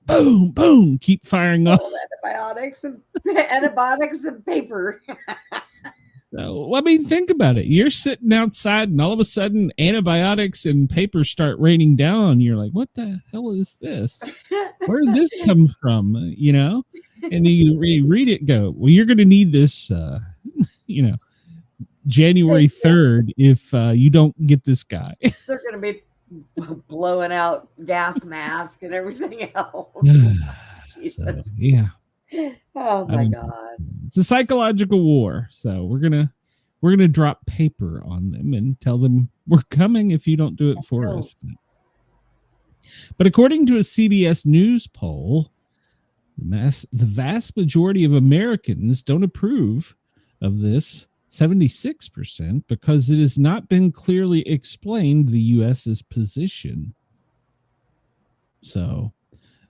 boom, boom, keep firing off. Antibiotics and paper. So, I mean, think about it. You're sitting outside and all of a sudden antibiotics and paper start raining down on you. You're like, what the hell is this? Where did this come from? You know? And you read it, go, well, you're going to need this, January 3rd if you don't get this guy. They're going to be blowing out gas mask and everything else. Jesus. So, yeah. Oh my God. It's a psychological war. So we're gonna drop paper on them and tell them we're coming if you don't do it for us. But according to a CBS News poll, the vast majority of Americans don't approve of this, 76%, because it has not been clearly explained the U.S.'s position. So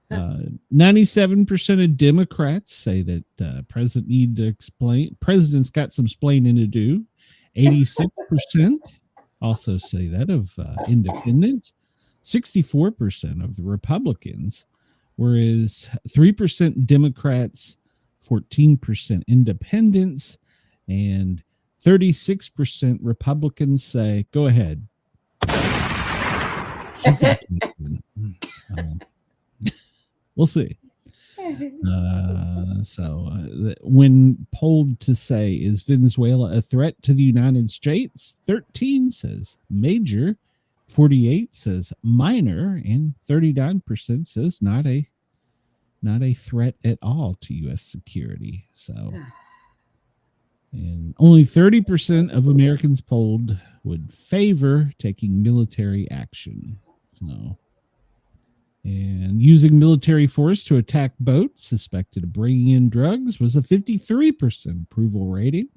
97% of Democrats say that president's got some explaining to do. 86% also say that of independents. 64% of the Republicans, whereas 3% Democrats, 14% independents, and 36% Republicans say, go ahead. Shoot that tape. We'll see. When polled to say, is Venezuela a threat to the United States? 13 says major, 48 says minor, and 39% says not a threat at all to U.S. security. So, and only 30% of Americans polled would favor taking military action. So, and using military force to attack boats suspected of bringing in drugs was a 53% approval rating.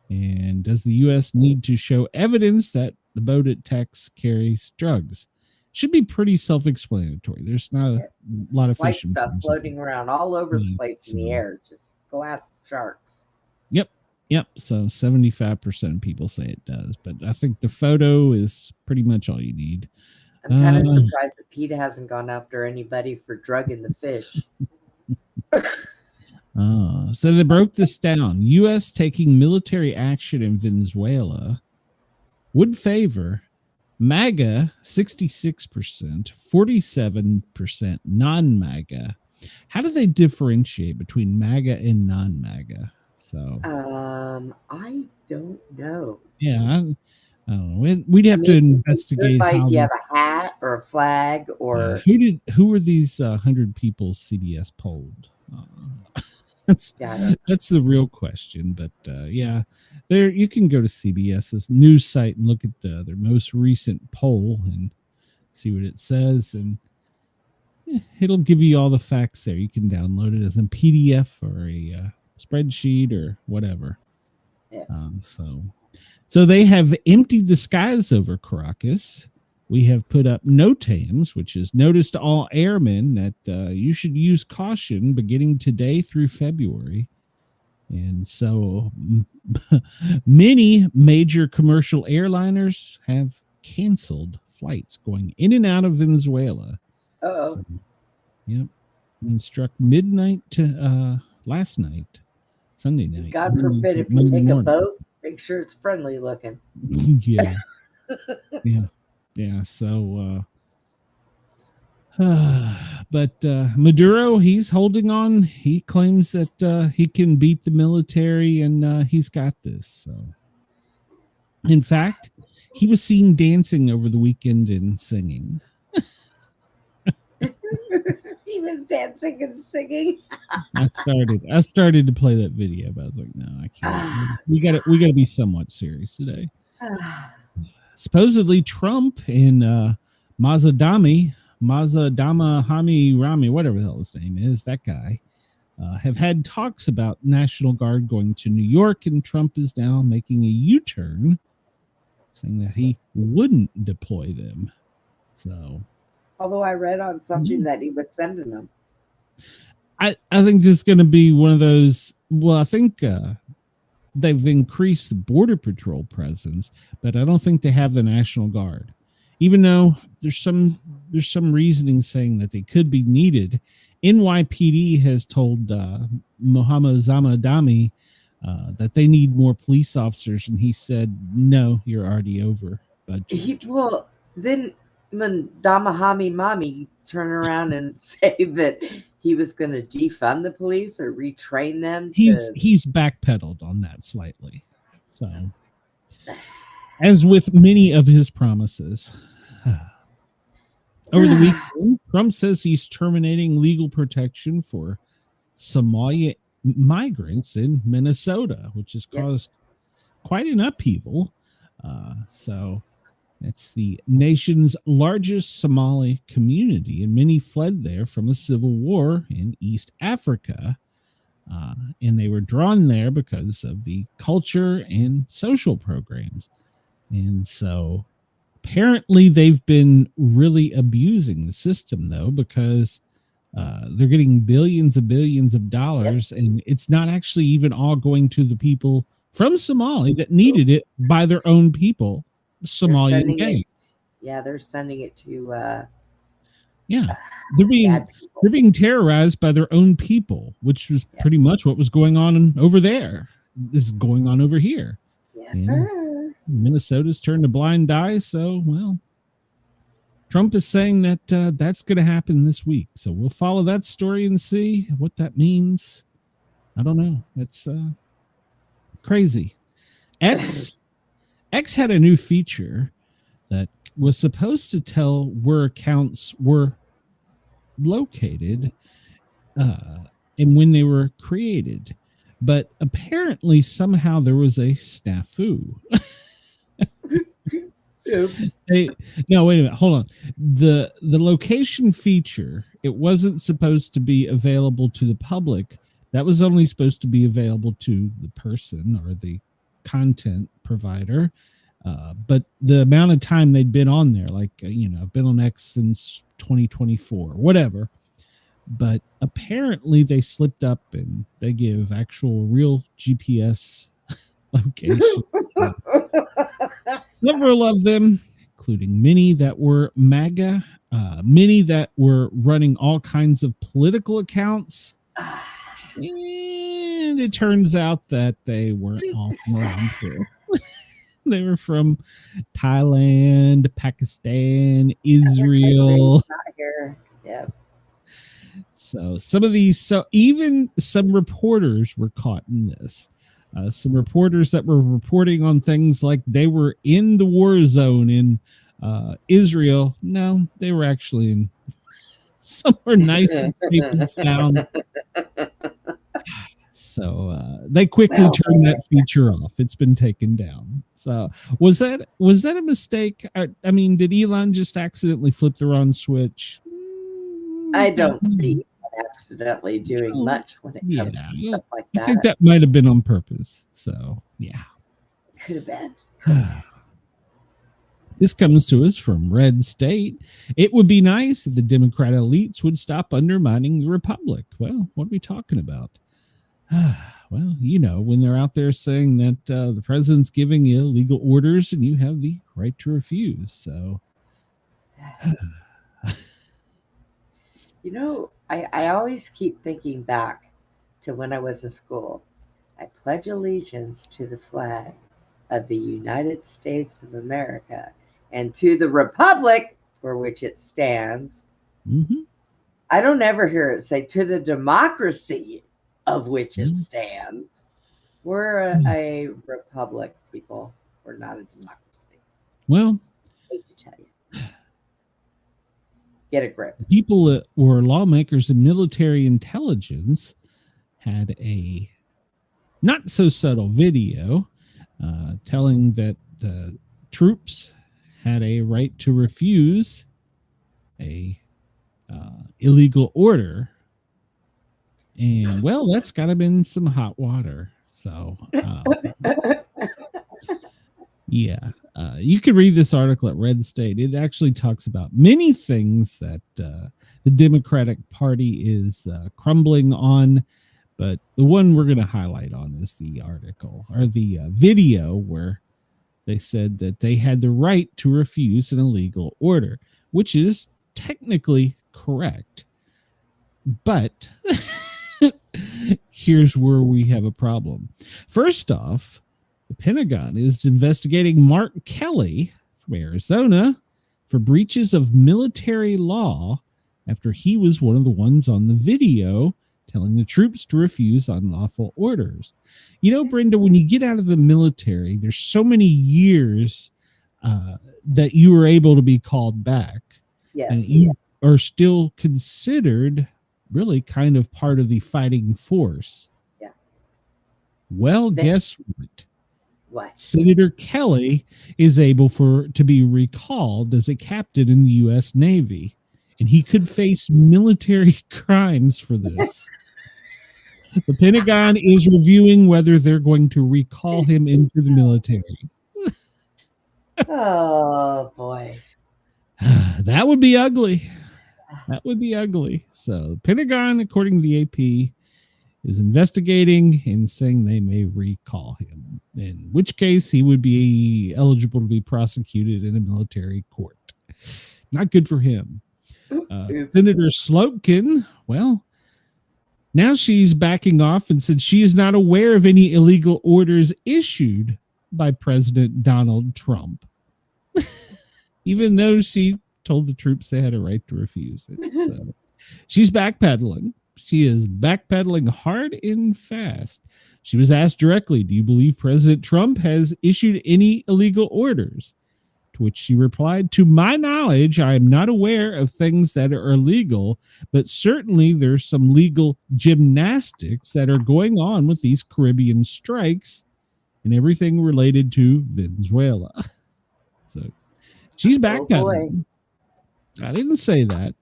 And does the U.S. need to show evidence that the boat attacks carries drugs? Should be pretty self-explanatory. There's not a lot of white fishing stuff floating around all over the place in the air. Just go ask the sharks. Yep. So 75% of people say it does, but I think the photo is pretty much all you need. I'm kind of surprised that PETA hasn't gone after anybody for drugging the fish. So they broke this down. U.S. taking military action in Venezuela would favor MAGA 66%, 47% non-MAGA. How do they differentiate between MAGA and non-MAGA? So I don't know. Yeah, I don't know. We'd have to investigate how you have a hat or a flag or who were these 100 people CBS polled? That's the real question. But yeah, there you can go to CBS's news site and look at their most recent poll and see what it says, and it'll give you all the facts there. You can download it as a PDF or a spreadsheet or whatever. Yeah. So they have emptied the skies over Caracas. We have put up NOTAMs, which is notice to all airmen that you should use caution beginning today through February. And so many major commercial airliners have canceled flights going in and out of Venezuela. So, yep. And struck midnight to last night, Sunday night. God forbid if you take a boat, make sure it's friendly looking. Yeah. Yeah. So, but Maduro, he's holding on. He claims that he can beat the military and he's got this. So, in fact, he was seen dancing over the weekend and singing. He was dancing and singing. I started to play that video, but I was like, no, I can't. We gotta be somewhat serious today. Supposedly Trump and Mazadama Rami, whatever the hell his name is, that guy, have had talks about National Guard going to New York, and Trump is now making a U-turn, saying that he wouldn't deploy them. So, although I read on something that he was sending them. I think this is going to be one of those. Well, I think they've increased the Border Patrol presence, but I don't think they have the National Guard. Even though there's some reasoning saying that they could be needed. NYPD has told Mohammed Zamadami that they need more police officers, and he said, "No, you're already over budget." Then Damahami Mami turn around and say that he was going to defund the police or retrain them. He's backpedaled on that slightly. So, as with many of his promises. Over the weekend, Trump says he's terminating legal protection for Somali migrants in Minnesota, which has caused quite an upheaval. So it's the nation's largest Somali community, and many fled there from a civil war in East Africa. And they were drawn there because of the culture and social programs. And so apparently they've been really abusing the system, though, because they're getting billions of dollars, and it's not actually even all going to the people from Somalia that needed it by their own people, Somalian gangs. Yeah, they're sending it to Yeah, they're bad people. being terrorized by their own people, which was pretty much what was going on over there. This is going on over here. Yeah. And Minnesota's turned a blind eye. So, well, Trump is saying that that's going to happen this week. So we'll follow that story and see what that means. I don't know. It's crazy. X had a new feature that was supposed to tell where accounts were located and when they were created. But apparently somehow there was a snafu. Oops. No, wait a minute. Hold on. The location feature, it wasn't supposed to be available to the public. That was only supposed to be available to the person or the content provider. But the amount of time they'd been on there, like, I've been on X since 2024, whatever. But apparently they slipped up and they give actual real GPS location. Several of them, including many that were MAGA, many that were running all kinds of political accounts. And it turns out that they weren't all from around here. They were from Thailand, Pakistan, Israel. Not here. Yeah. So some of these, even some reporters were caught in this. Some reporters that were reporting on things like they were in the war zone in Israel. No, they were actually in somewhere nice and safe and sound. So they quickly turned that feature off. It's been taken down. So was that a mistake? I mean, did Elon just accidentally flip the wrong switch? I don't see accidentally doing much when it comes to stuff like that. I think that might have been on purpose. So yeah, could have been. This comes to us from Red State. It would be nice if the Democrat elites would stop undermining the Republic. Well, what are we talking about? Well, when they're out there saying that the president's giving you legal orders and you have the right to refuse. So, I always keep thinking back to when I was in school. I pledge allegiance to the flag of the United States of America and to the republic for which it stands. Mm-hmm. I don't ever hear it say to the democracy of which it stands. We're a republic, people. We're not a democracy. Well, I hate to tell you. Get a grip. People that were lawmakers and military intelligence had a not so subtle video telling that the troops had a right to refuse a illegal order. And well, that's got to been some hot water. So yeah, you could read this article at Red State. It actually talks about many things that the Democratic Party is crumbling on. But the one we're going to highlight on is the article or the video where they said that they had the right to refuse an illegal order, which is technically correct. But here's where we have a problem. First off, the Pentagon is investigating Mark Kelly from Arizona for breaches of military law after he was one of the ones on the video telling the troops to refuse unlawful orders. Brenda, when you get out of the military, there's so many years that you were able to be called back. Yes. And you are still considered really kind of part of the fighting force. Yeah. Well, guess what? What? Senator Kelly is able to be recalled as a captain in the U.S. Navy, and he could face military crimes for this. The Pentagon is reviewing whether they're going to recall him into the military. Oh, boy. That would be ugly. That would be ugly. So, Pentagon, according to the AP, is investigating and saying they may recall him, in which case he would be eligible to be prosecuted in a military court. Not good for him. Oops. Senator Slotkin, well, now she's backing off and said she is not aware of any illegal orders issued by President Donald Trump, even though she told the troops they had a right to refuse it. So she's backpedaling. She is backpedaling hard and fast. She was asked directly, do you believe President Trump has issued any illegal orders? To which she replied, to my knowledge, I am not aware of things that are illegal, but certainly there's some legal gymnastics that are going on with these Caribbean strikes and everything related to Venezuela. So she's backpedaling. I didn't say that.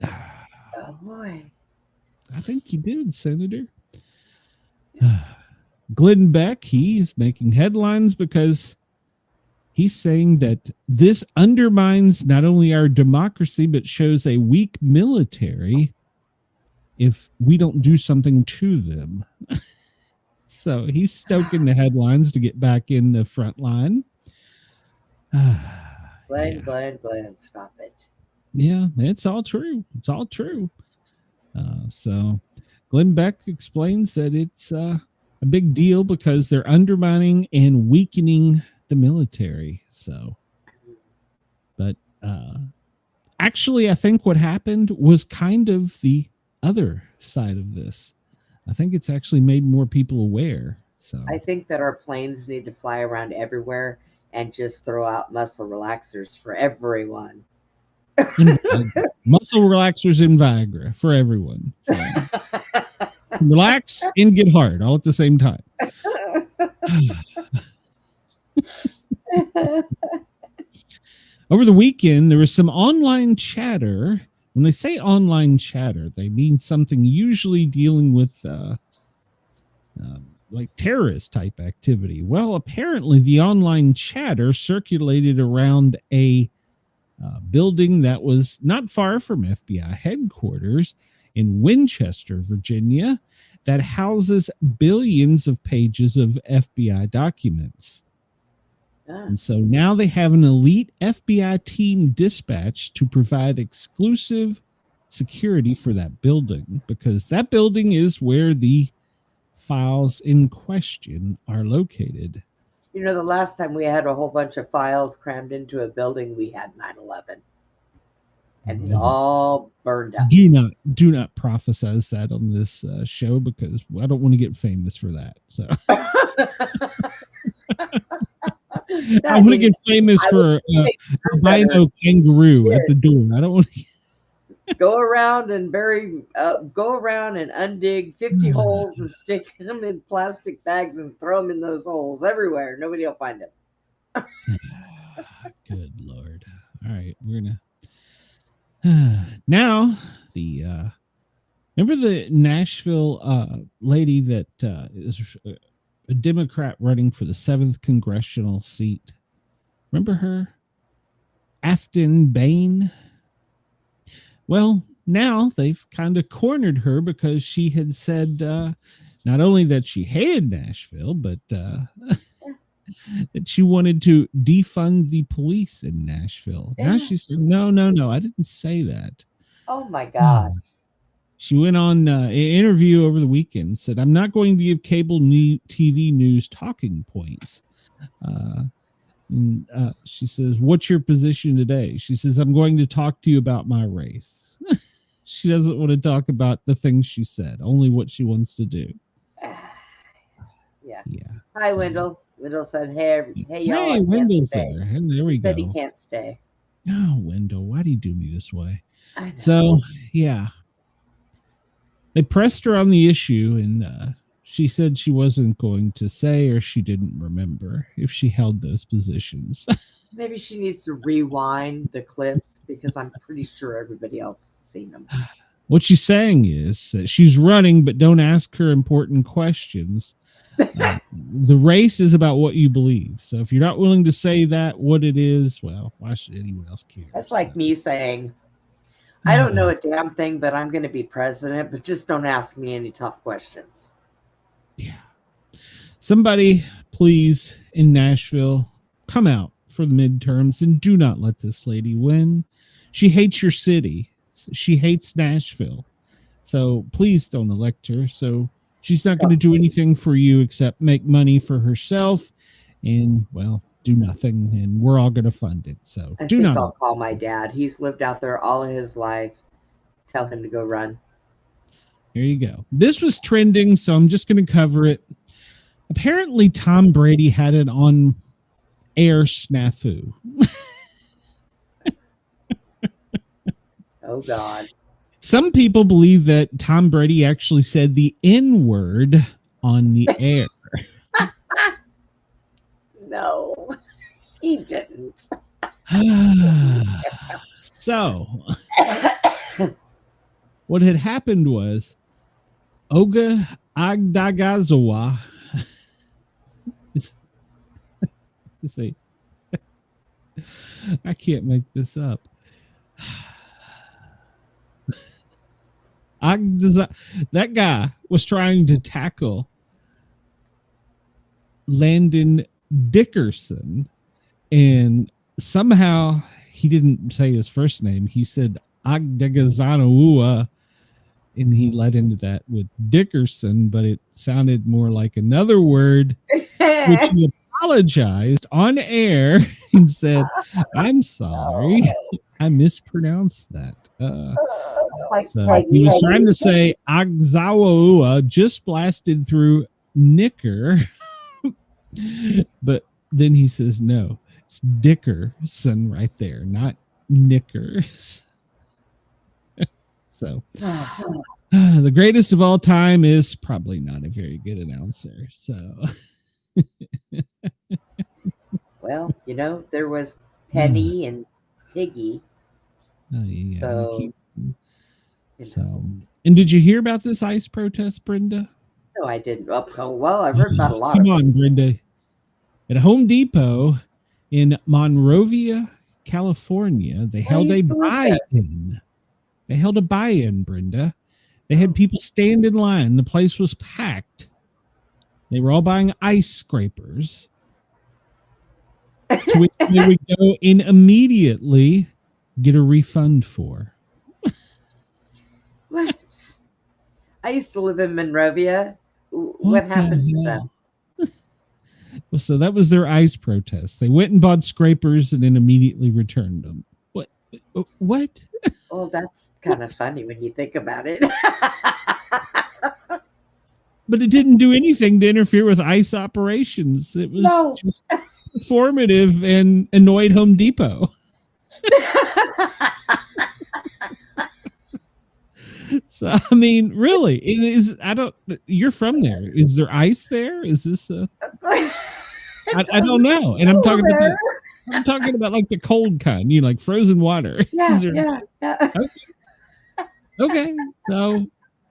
Oh boy. I think you did, Senator. Glenn Beck, he is making headlines because he's saying that this undermines not only our democracy, but shows a weak military if we don't do something to them. So he's stoking the headlines to get back in the front line. Glenn, stop it. Yeah, it's all true. It's all true. So Glenn Beck explains that it's a big deal because they're undermining and weakening the military. So, but actually, I think what happened was kind of the other side of this. I think it's actually made more people aware. So I think that our planes need to fly around everywhere and just throw out muscle relaxers for everyone. Muscle relaxers and Viagra for everyone. So, relax and get hard all at the same time. Over the weekend, there was some online chatter. When they say online chatter, they mean something usually dealing with like terrorist type activity. Well, apparently the online chatter circulated around a building that was not far from FBI headquarters in Winchester, Virginia, that houses billions of pages of FBI documents. And so now they have an elite FBI team dispatched to provide exclusive security for that building, because that building is where the files in question are located. You know, the last time we had a whole bunch of files crammed into a building, we had 9/11. And it all burned up. Do not prophesize that on this show, because I don't want to get famous for that. So I want to get famous for albino kangaroo at the door. I don't want to go around and undig 50 holes and stick them in plastic bags and throw them in those holes everywhere. Nobody will find them. Good Lord. All right, we're gonna now the remember the Nashville lady that is a Democrat running for the 7th congressional seat. Remember her? Afton Bain. Well, now they've kind of cornered her because she had said not only that she hated Nashville, but that she wanted to defund the police in Nashville. Yeah. Now she said, no, I didn't say that. Oh, my God. She went on an interview over the weekend, said, I'm not going to give cable TV news talking points. She says, what's your position today? She says, I'm going to talk to you about my race. She doesn't want to talk about the things she said, only what she wants to do. Yeah. Hi, so, Wendell. Wendell said, hey, y'all. Hey, Wendell's there. And there we go. He said he can't stay. Oh, Wendell, why do you do me this way? So, yeah. They pressed her on the issue, and she said she wasn't going to say, or she didn't remember if she held those positions. Maybe she needs to rewind the clips, because I'm pretty sure everybody else has seen them. What she's saying is that she's running, but don't ask her important questions. The race is about what you believe. So if you're not willing to say that, what it is, well, why should anyone else care? That's like me saying, I don't know a damn thing, but I'm going to be president, but just don't ask me any tough questions. Yeah. Somebody, please, in Nashville, come out for the midterms, and do not let this lady win. She hates your city. She hates Nashville. So please don't elect her. So she's not going to do anything for you except make money for herself and, well, do nothing. And we're all going to fund it. So I do think not. I'll call my dad. He's lived out there all of his life. Tell him to go run. Here you go. This was trending, so I'm just going to cover it. Apparently, Tom Brady had an on-air snafu. Oh, God. Some people believe that Tom Brady actually said the N-word on the air. No, he didn't. So, what had happened was Oga Agdagazawa. See, I can't make this up. That guy was trying to tackle Landon Dickerson, and somehow he didn't say his first name. He said Agdagazanaua, and he led into that with Dickerson, but it sounded more like another word, which he apologized on air and said, "I'm sorry, I mispronounced that." So he was trying to say Agzawaua, just blasted through Knicker, but then he says, no, it's Dickerson right there, not Knickers. So the greatest of all time is probably not a very good announcer. So, well, you know, there was Penny and Piggy. Oh, yeah. So, so, and did you hear about this ICE protest, Brenda? No, I didn't. Oh, well, I've heard about a lot. Come on, Brenda. At Home Depot in Monrovia, California, they held a buy-in. They held a buy-in, Brenda. They had people stand in line. The place was packed. They were all buying ice scrapers, to which they would go and immediately get a refund for. What? I used to live in Monrovia. What happened to them? Well, so that was their ice protest. They went and bought scrapers and then immediately returned them. What? What? Well, that's kind of funny when you think about it. But it didn't do anything to interfere with ICE operations. It was just informative and annoyed Home Depot. So, I mean, really, it is. You're from there. Is there ice there? Is this I don't know. And I'm talking about like the cold kind, like frozen water. Yeah. Okay. So,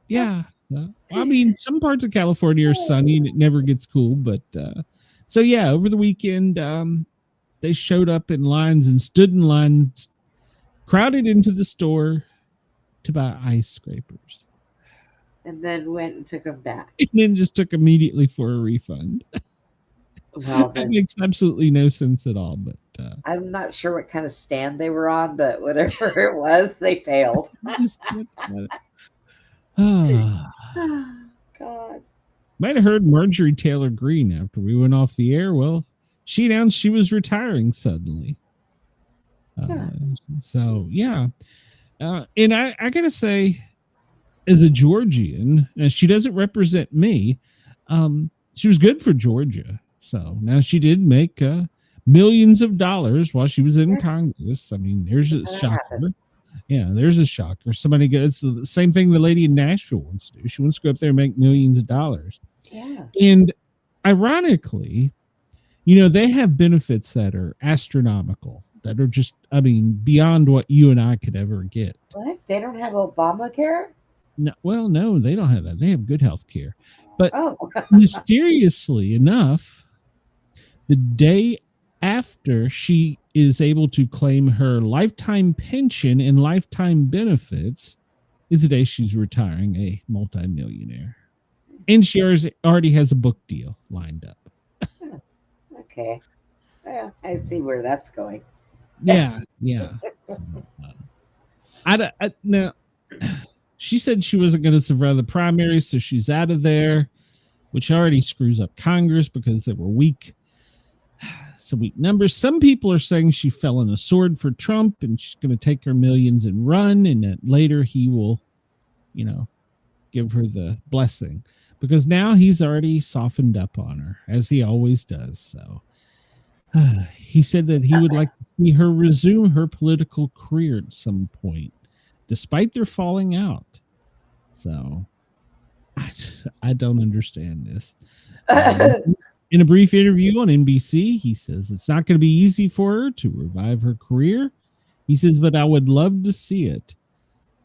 yeah. So, I mean, some parts of California are sunny and it never gets cool. But so, yeah, over the weekend, they showed up in lines and stood in lines, crowded into the store to buy ice scrapers. And then went and took them back. And then just took immediately for a refund. Well, that makes absolutely no sense at all. But I'm not sure what kind of stand they were on, but whatever it was, they failed. God. Might have heard Marjorie Taylor Greene after we went off the air. Well, she announced she was retiring suddenly. So, yeah. And I gotta say, as a Georgian, now she doesn't represent me. She was good for Georgia. So now she did make millions of dollars while she was in Congress. I mean, there's a shocker. Yeah, there's a shocker. Somebody gets the same thing the lady in Nashville wants to do. She wants to go up there and make millions of dollars. Yeah. And ironically, they have benefits that are astronomical, that are just, I mean, beyond what you and I could ever get. What? They don't have Obamacare? No, well, no, they don't have that. They have good health care. But mysteriously enough, the day after she is able to claim her lifetime pension and lifetime benefits is the day she's retiring a multimillionaire. And she already has a book deal lined up. Okay. Yeah, I see where that's going. Yeah. So, now, she said she wasn't going to survive the primaries, so she's out of there, which already screws up Congress because they were weak. Some weak numbers. Some people are saying she fell on a sword for Trump and she's going to take her millions and run, and that later he will, give her the blessing, because now he's already softened up on her, as he always does. So he said that he would like to see her resume her political career at some point, despite their falling out. So I don't understand this. In a brief interview on NBC, he says it's not going to be easy for her to revive her career. He says, but I would love to see it.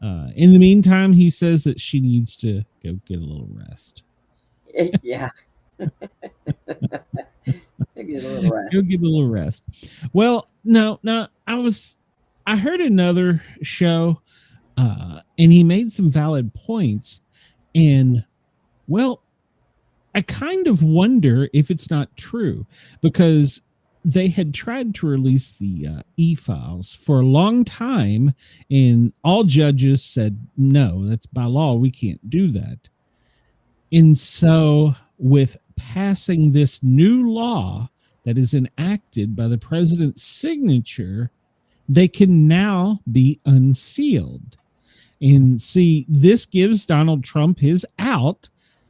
In the meantime, he says that she needs to go get a little rest. Yeah. Get a little rest. Go get a little rest. Well, no, I heard another show, and he made some valid points. And, well, I kind of wonder if it's not true, because they had tried to release the e-files for a long time, and all judges said, no, that's by law. We can't do that. And so with passing this new law that is enacted by the president's signature, they can now be unsealed. And see, this gives Donald Trump his out.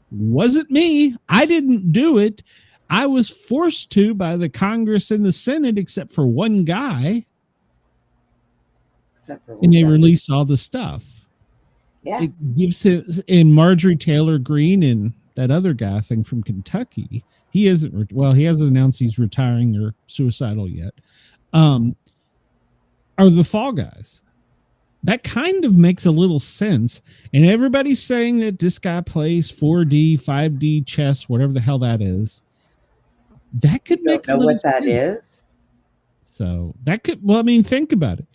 Wasn't me. I didn't do it. I was forced to by the Congress and the Senate, except for one guy. And they release all the stuff. Yeah. It gives him, and Marjorie Taylor Greene and that other guy, I think, from Kentucky. He hasn't announced he's retiring or suicidal yet. Are the fall guys. That kind of makes a little sense. And everybody's saying that this guy plays 4D, 5D chess, whatever the hell that is. That could make a little sense. What that is? So that could, think about it.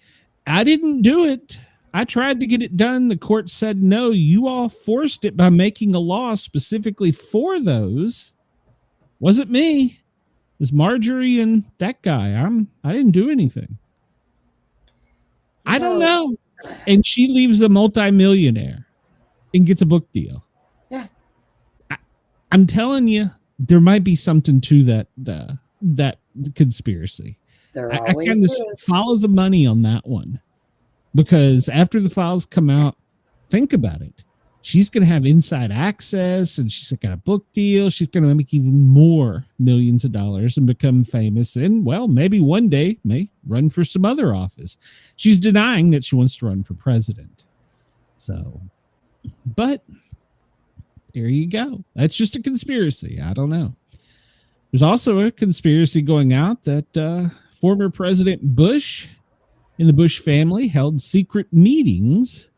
I didn't do it. I tried to get it done. The court said, no, you all forced it by making a law specifically for those. Wasn't me. It was Marjorie and that guy. I didn't do anything. I don't know. And she leaves a multimillionaire and gets a book deal. Yeah. I'm telling you, there might be something to that conspiracy. I kind of follow the money on that one, because after the files come out, think about it. She's going to have inside access, and she's got a book deal. She's going to make even more millions of dollars and become famous. And, well, maybe one day may run for some other office. She's denying that she wants to run for president. So, but there you go. That's just a conspiracy. I don't know. There's also a conspiracy going out that former President Bush and the Bush family held secret meetings,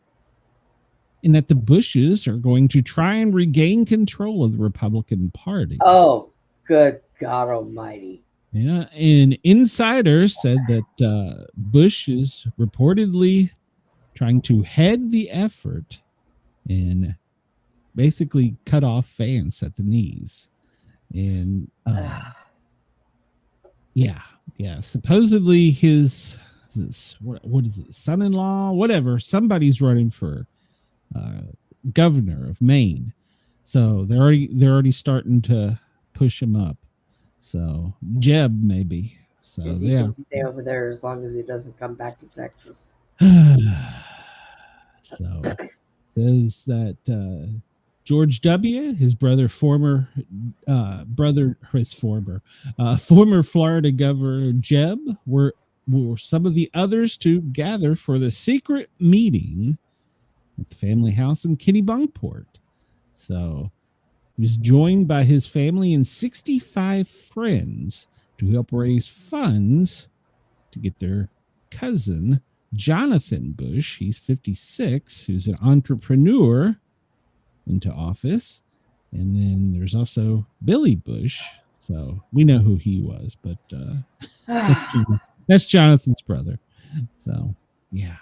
and that the Bushes are going to try and regain control of the Republican Party. Oh, good God almighty. Yeah, and insiders said that Bush is reportedly trying to head the effort and basically cut off Vance at the knees. And supposedly his what is it, son-in-law, whatever, somebody's running for governor of Maine. So they're already starting to push him up. So Jeb maybe. So he can stay over there as long as he doesn't come back to Texas. So says that George W., his brother, former Florida Governor Jeb, were some of the others to gather for the secret meeting at the family house in Kennebunkport. So he was joined by his family and 65 friends to help raise funds to get their cousin, Jonathan Bush, he's 56, who's an entrepreneur, into office. And then there's also Billy Bush. So we know who he was, but that's Jonathan's brother. So, yeah.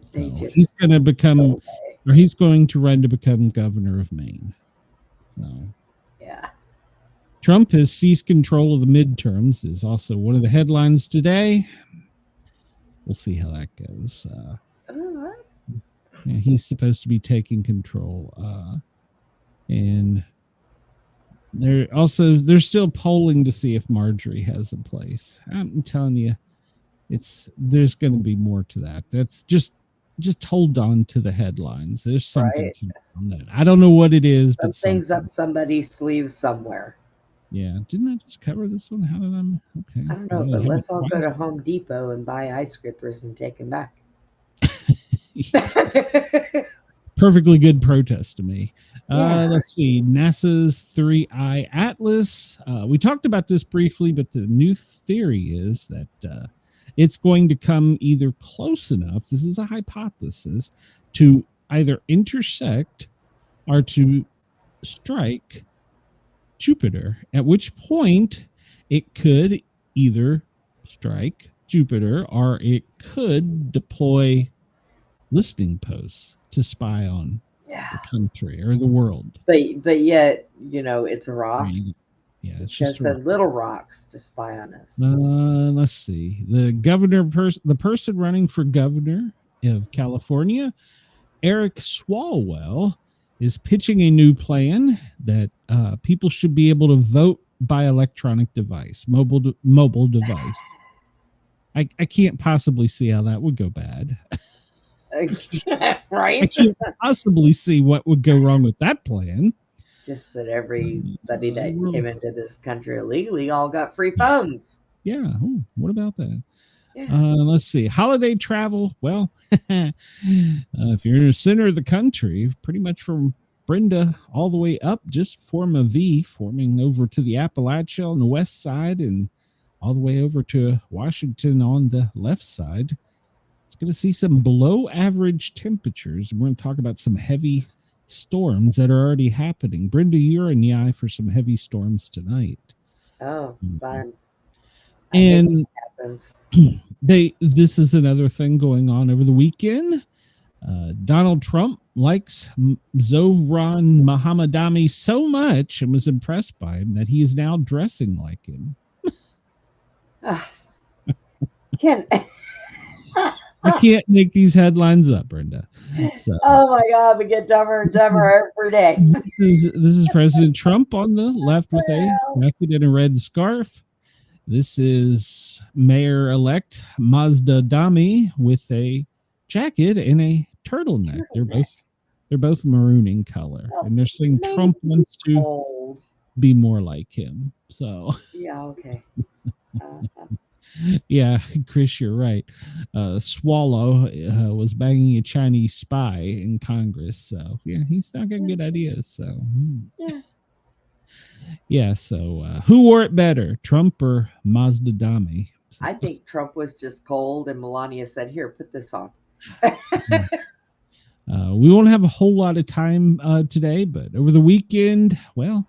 So he's going to become, or he's going to run to become governor of Maine. So, yeah. Trump has seized control of the midterms is also one of the headlines today. We'll see how that goes. Yeah, he's supposed to be taking control. And they're still polling to see if Marjorie has a place. I'm telling you, there's going to be more to that. That's just hold on to the headlines. There's something on that. I don't know what it is, but something's up somebody's sleeve somewhere. Yeah, didn't I just cover this one? How did I? Okay, I don't know, but let's all go to Home Depot and buy ice scrapers and take them back. Perfectly good protest to me. Let's see. NASA's 3I Atlas. We talked about this briefly, but the new theory is that it's going to come either close enough, this is a hypothesis, to either intersect or to strike Jupiter, at which point it could either strike Jupiter or it could deploy listening posts to spy on the country or the world. But yet, it's a rock. Yeah, it's just little rocks to spy on us. Let's see. The person running for governor of California, Eric Swalwell, is pitching a new plan that people should be able to vote by electronic device, mobile device. I can't possibly see how that would go bad. Right? I can't possibly see what would go wrong with that plan. Just that everybody that came into this country illegally all got free phones. Yeah. Ooh, what about that? Yeah. Let's see. Holiday travel. Well, if you're in the center of the country, pretty much from Brenda all the way up, just form a V, forming over to the Appalachia on the west side and all the way over to Washington on the left side. It's going to see some below average temperatures. We're going to talk about some heavy storms that are already happening. Brenda, you're in the eye for some heavy storms tonight. Oh, fun. And this is another thing going on over the weekend. Donald Trump likes Zohran Mamdani so much and was impressed by him that he is now dressing like him. I can't make these headlines up, Brenda. So, oh my God, we get dumber and dumber every day. This is President Trump on the left with a jacket and a red scarf. This is Mayor-elect Mamdani with a jacket and a turtleneck. They're both maroon in color, and they're saying Trump wants to be more like him. So yeah, okay. Yeah, Chris, you're right. Swallow was banging a Chinese spy in Congress, so yeah, he's not got good ideas. So yeah. So who wore it better, Trump or Mamdani? So, I think Trump was just cold, and Melania said, "Here, put this on." We won't have a whole lot of time today, but over the weekend, well,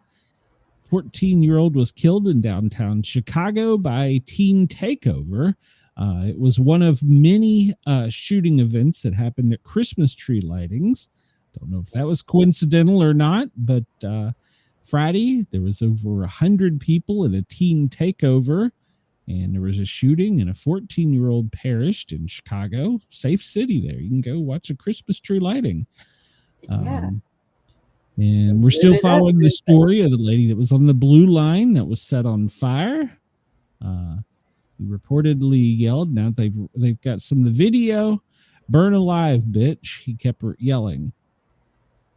14-year-old was killed in downtown Chicago by a teen takeover. It was one of many shooting events that happened at Christmas tree lightings. Don't know if that was coincidental or not, but Friday there was over 100 people at a teen takeover, and there was a shooting, and a 14-year-old perished in Chicago. Safe city there. You can go watch a Christmas tree lighting. Yeah. And we're still following the story of the lady that was on the blue line that was set on fire. He reportedly yelled. Now they've got some of the video. "Burn alive, bitch!" He kept yelling.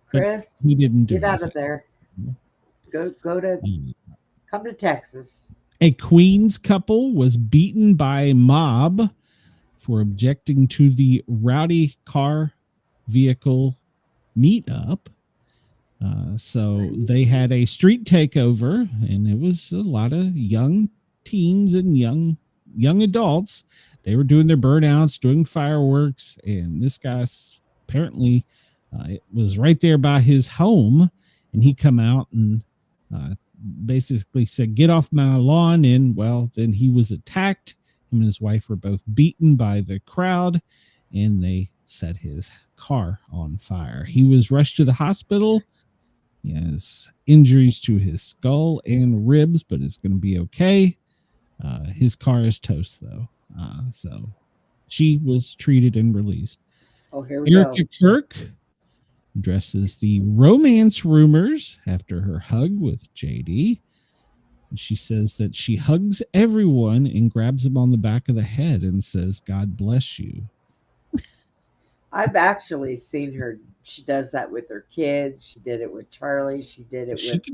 Chris, he didn't do get out of there. Come to Texas. A Queens couple was beaten by a mob for objecting to the rowdy car vehicle meetup. So they had a street takeover, and it was a lot of young teens and young adults. They were doing their burnouts, doing fireworks, and this guy apparently it was right there by his home, and he come out and basically said, "Get off my lawn." And well, then he was attacked. Him and his wife were both beaten by the crowd, and they set his car on fire. He was rushed to the hospital. He has injuries to his skull and ribs, but it's going to be okay. His car is toast, though. So she was treated and released. Oh, here we Erica go. Kirk addresses the romance rumors after her hug with JD. She says that she hugs everyone and grabs them on the back of the head and says, "God bless you." I've actually seen her. She does that with her kids. She did it with Charlie. She did it with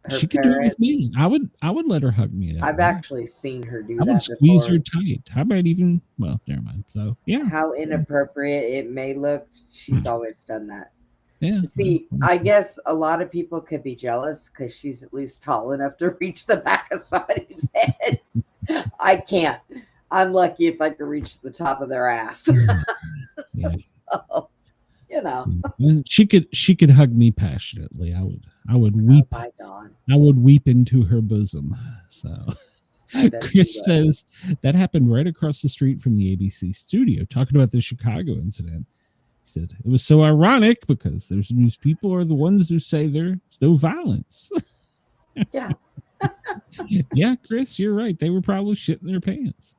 her she could do it parents. with me. I would let her hug me. I've way. actually seen her do I that would squeeze before. her tight. I might even, well, never mind. So, yeah. How inappropriate it may look, she's always done that. Yeah. See, I guess a lot of people could be jealous because she's at least tall enough to reach the back of somebody's head. I can't. I'm lucky if I can reach the top of their ass. Yeah. So, you know. She could hug me passionately. I would weep. Oh my God. I would weep into her bosom. So Chris says that happened right across the street from the ABC studio, talking about the Chicago incident. He said it was so ironic because these people are the ones who say there's no violence. Yeah. Yeah, Chris, you're right. They were probably shitting their pants.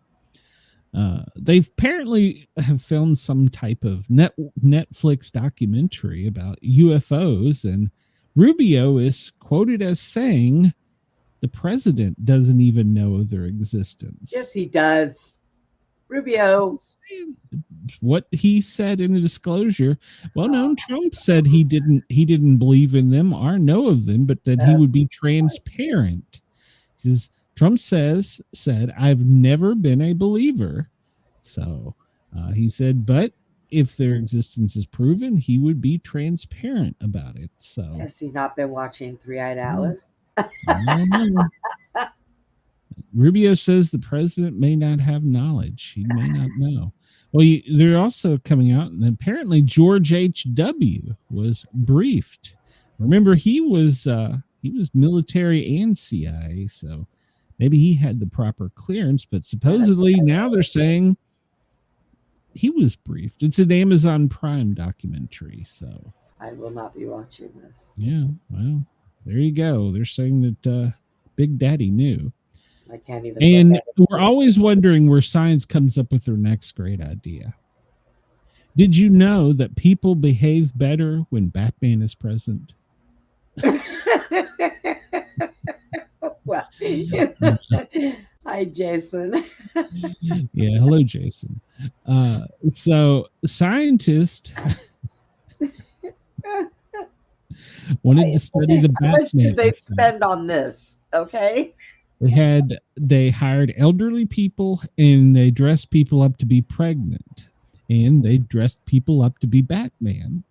They've apparently have filmed some type of Netflix documentary about UFOs, and Rubio is quoted as saying the president doesn't even know of their existence. Yes, he does. Rubio. What he said in a disclosure. Well, no, Trump said he didn't believe in them or know of them, but that he would be transparent. He says, Trump said, I've never been a believer. So he said, but if their existence is proven, he would be transparent about it. So has he not been watching Three-Eyed Atlas? Rubio says the president may not have knowledge. He may not know. Well, they're also coming out, and apparently George H.W. was briefed. Remember, he was military and CIA, so maybe he had the proper clearance, but supposedly now they're saying he was briefed. It's an Amazon Prime documentary, so I will not be watching this. Yeah, well, there you go. They're saying that Big Daddy knew. I can't even. And we're always wondering where science comes up with their next great idea. Did you know that people behave better when Batman is present? Well, hi, Jason. Yeah, hello, Jason. So scientists wanted to study the Batman. How much did they spend on this? Okay. They hired elderly people and they dressed people up to be pregnant, and they dressed people up to be Batman,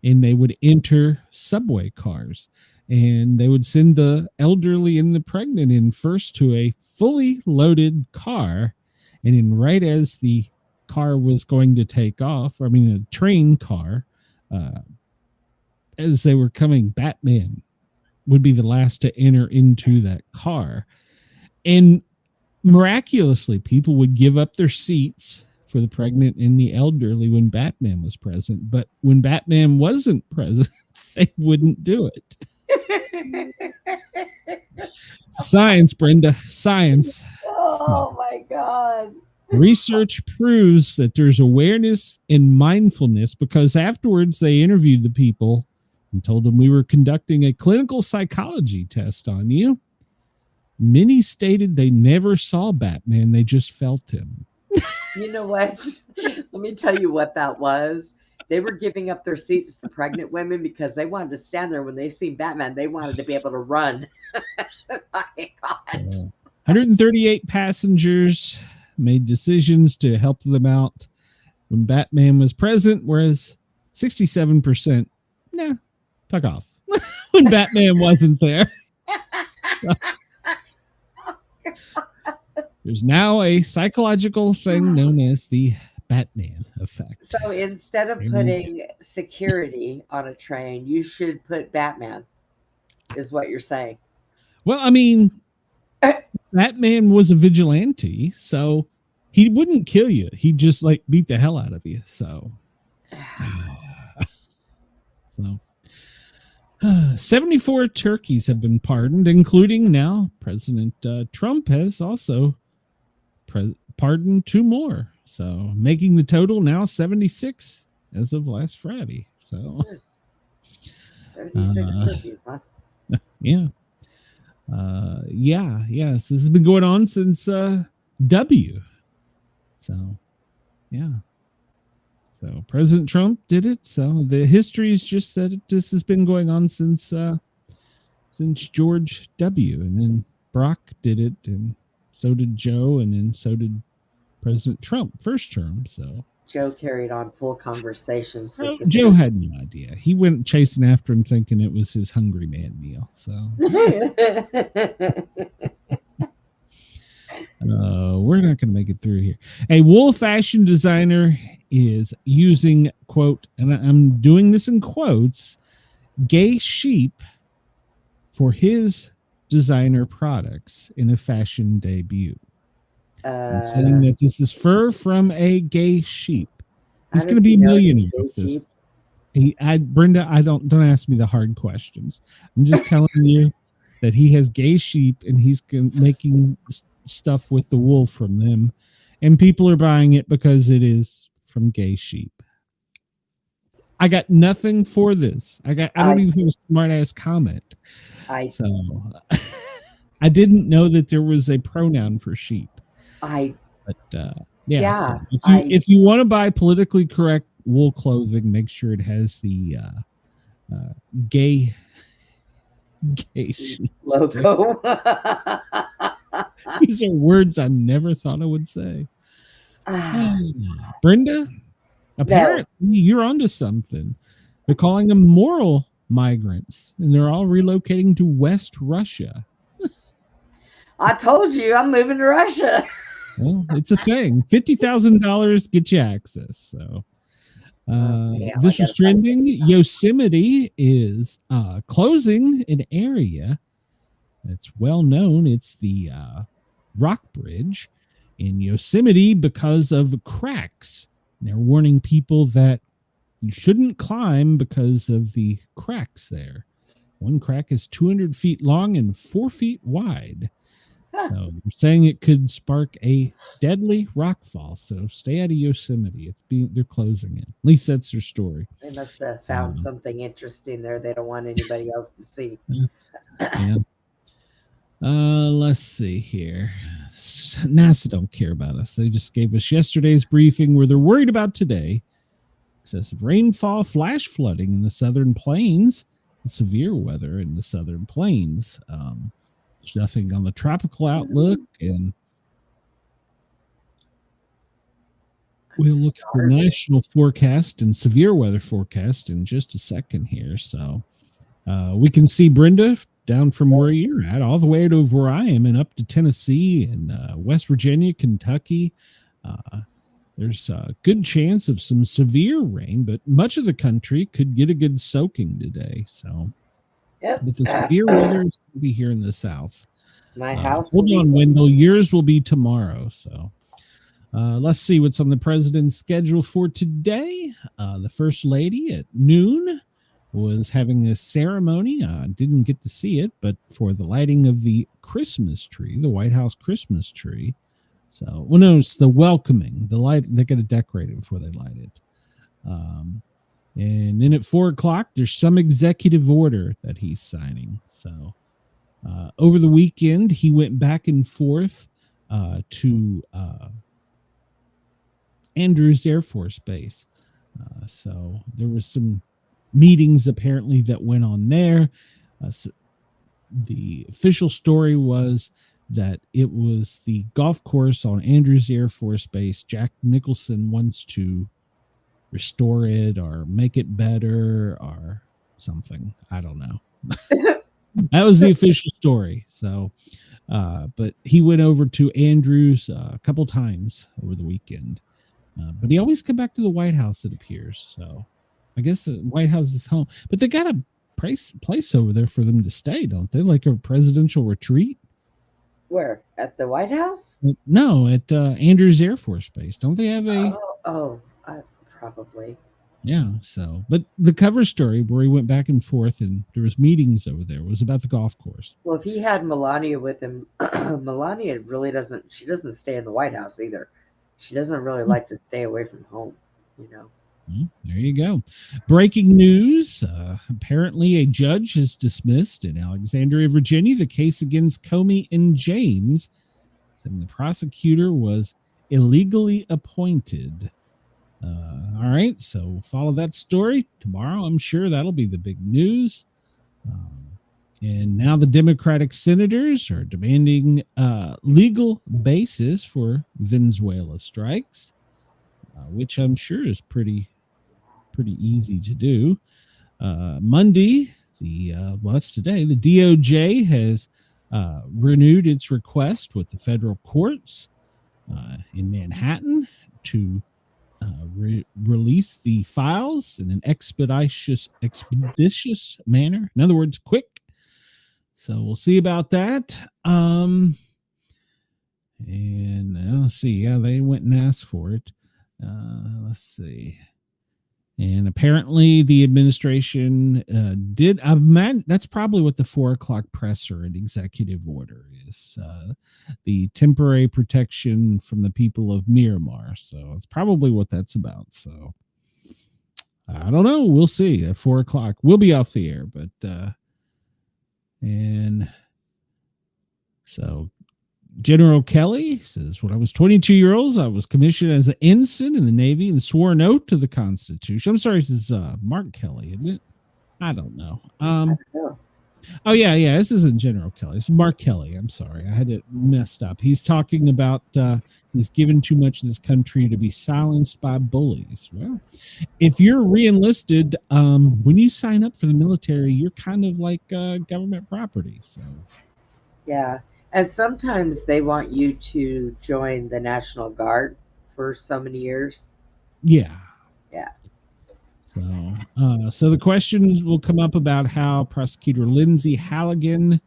and they would enter subway cars, and they would send the elderly and the pregnant in first to a fully loaded car, and then right as the car was going to take off, a train car, as they were coming, Batman would be the last to enter into that car. And miraculously, people would give up their seats for the pregnant and the elderly when Batman was present. But when Batman wasn't present, they wouldn't do it. Science, Brenda, science. Oh, my God. Research proves that there's awareness and mindfulness, because afterwards they interviewed the people and told them we were conducting a clinical psychology test on you. Many stated they never saw Batman, they just felt him. You know what? Let me tell you what that was. They were giving up their seats to pregnant women because they wanted to stand there when they seen Batman. They wanted to be able to run. My God. 138 passengers made decisions to help them out when Batman was present, whereas 67%, nah, fuck off, when Batman wasn't there. There's now a psychological thing known as the Batman effect. So instead of putting security on a train, you should put Batman, is what you're saying. Well, Batman was a vigilante, so he wouldn't kill you. He'd just beat the hell out of you. So 74 turkeys have been pardoned, including now President Trump has also pardoned 2 more. So making the total now 76 as of last Friday. So 76 turkeys, huh? yeah. Yes. This has been going on since W. So yeah. So President Trump did it. So the history is just that this has been going on since George W. And then Barack did it, and so did Joe, and then so did President Trump first term. So Joe carried on full conversations with the Joe had no idea. He went chasing after him thinking it was his hungry man meal. So we're not going to make it through here. A wool fashion designer is using, quote, and I'm doing this in quotes, gay sheep for his designer products in a fashion debut. And saying that this is fur from a gay sheep. He's going to be a millionaire with this. Brenda, don't ask me the hard questions. I'm just telling you that he has gay sheep and he's making stuff with the wool from them, and people are buying it because it is from gay sheep. I got nothing for this. I don't even have a smart ass comment. I didn't know that there was a pronoun for sheep. So if you want to buy politically correct wool clothing, make sure it has the gay sheep logo. These are words I never thought I would say. Brenda, apparently you're onto something. They're calling them moral migrants, and they're all relocating to West Russia. I told you I'm moving to Russia. Well, it's a thing. $50,000 get you access. So this is trending. Yosemite is closing an area that's well known. It's the Rock Bridge in Yosemite because of cracks. And they're warning people that you shouldn't climb because of the cracks there. One crack is 200 feet long and 4 feet wide. So they're saying it could spark a deadly rockfall. So stay out of Yosemite. They're closing it. At least that's their story. They must have found something interesting there they don't want anybody else to see. Yeah. Let's see here. NASA don't care about us. They just gave us yesterday's briefing where they're worried about today. Excessive rainfall, flash flooding in the southern plains, and severe weather in the southern plains. There's nothing on the tropical outlook, and we'll look at the national forecast and severe weather forecast in just a second here. So we can see, Brenda, down from where you're at all the way to where I am and up to Tennessee and West Virginia, Kentucky. There's a good chance of some severe rain, but much of the country could get a good soaking today. So but the severe weather is going to be here in the South. My house. Hold on, Wendell. Yours will be tomorrow. So let's see what's on the president's schedule for today. The First Lady at noon was having a ceremony. Didn't get to see it, but for the lighting of the Christmas tree, the White House Christmas tree. So, well, no, it's the welcoming. The light, they got to decorate it before they light it. And then at 4 o'clock, there's some executive order that he's signing. So over the weekend, he went back and forth to Andrews Air Force Base. So there was some meetings apparently that went on there. So the official story was that it was the golf course on Andrews Air Force Base. Jack Nicholson wants to restore it or make it better or something. I don't know. That was the official story. So, but he went over to Andrews a couple times over the weekend. But he always come back to the White House, it appears. So I guess the White House is home. But they got a place over there for them to stay, don't they? Like a presidential retreat? Where? At the White House? No, at Andrews Air Force Base. Don't they have a... Probably. Yeah. So, but the cover story where he went back and forth and there was meetings over there was about the golf course. Well, if he had Melania with him, Melania really doesn't. She doesn't stay in the White House either. She doesn't really like to stay away from home. You know. There you go. Breaking news. Apparently, a judge has dismissed in Alexandria, Virginia, the case against Comey and James, saying the prosecutor was illegally appointed. All right, so follow that story tomorrow. I'm sure that'll be the big news. And now the Democratic senators are demanding legal basis for Venezuela strikes, which I'm sure is pretty easy to do. Monday, that's today, the DOJ has renewed its request with the federal courts in Manhattan to release the files in an expeditious manner. In other words, quick. So we'll see about that. And let's see. Yeah, they went and asked for it. Let's see. And apparently the administration did. That's probably what the 4:00 presser and executive order is. The temporary protection from the people of Myanmar. So it's probably what that's about. So I don't know. We'll see. At 4:00, we'll be off the air. But and so General Kelly says, when I was 22 years old, I was commissioned as an ensign in the Navy and swore an oath to the Constitution. I'm sorry, this is Mark Kelly, isn't it? I don't know. Oh, yeah. This isn't General Kelly. It's Mark Kelly. I'm sorry. I had it messed up. He's talking about he's given too much of this country to be silenced by bullies. Well, if you're re-enlisted, when you sign up for the military, you're kind of like government property. So, yeah. And sometimes they want you to join the National Guard for so many years. Yeah. Yeah. So the questions will come up about how prosecutor Lindsay Halligan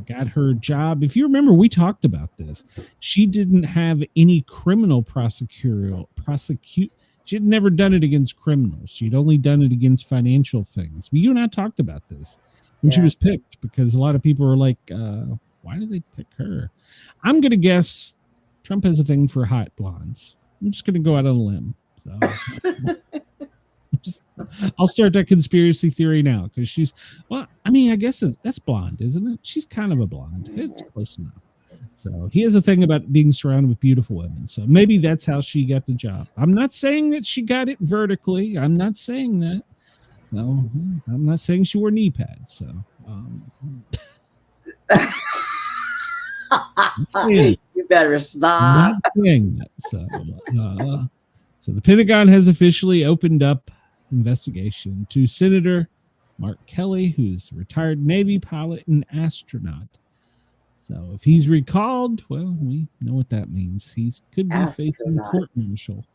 got her job. If you remember, we talked about this. She didn't have any criminal She had never done it against criminals. She'd only done it against financial things. You and I talked about this when she was picked, because a lot of people were like, why did they pick her? I'm going to guess Trump has a thing for hot blondes. I'm just going to go out on a limb. So I'll start that conspiracy theory now, because I guess that's blonde, isn't it? She's kind of a blonde. It's close enough. So he has a thing about being surrounded with beautiful women. So maybe that's how she got the job. I'm not saying that she got it vertically. I'm not saying that. So I'm not saying she wore knee pads. So you better stop. Not saying that. So the Pentagon has officially opened up investigation to Senator Mark Kelly, who's a retired Navy pilot and astronaut. So if he's recalled, well, we know what that means. He could be facing a court martial.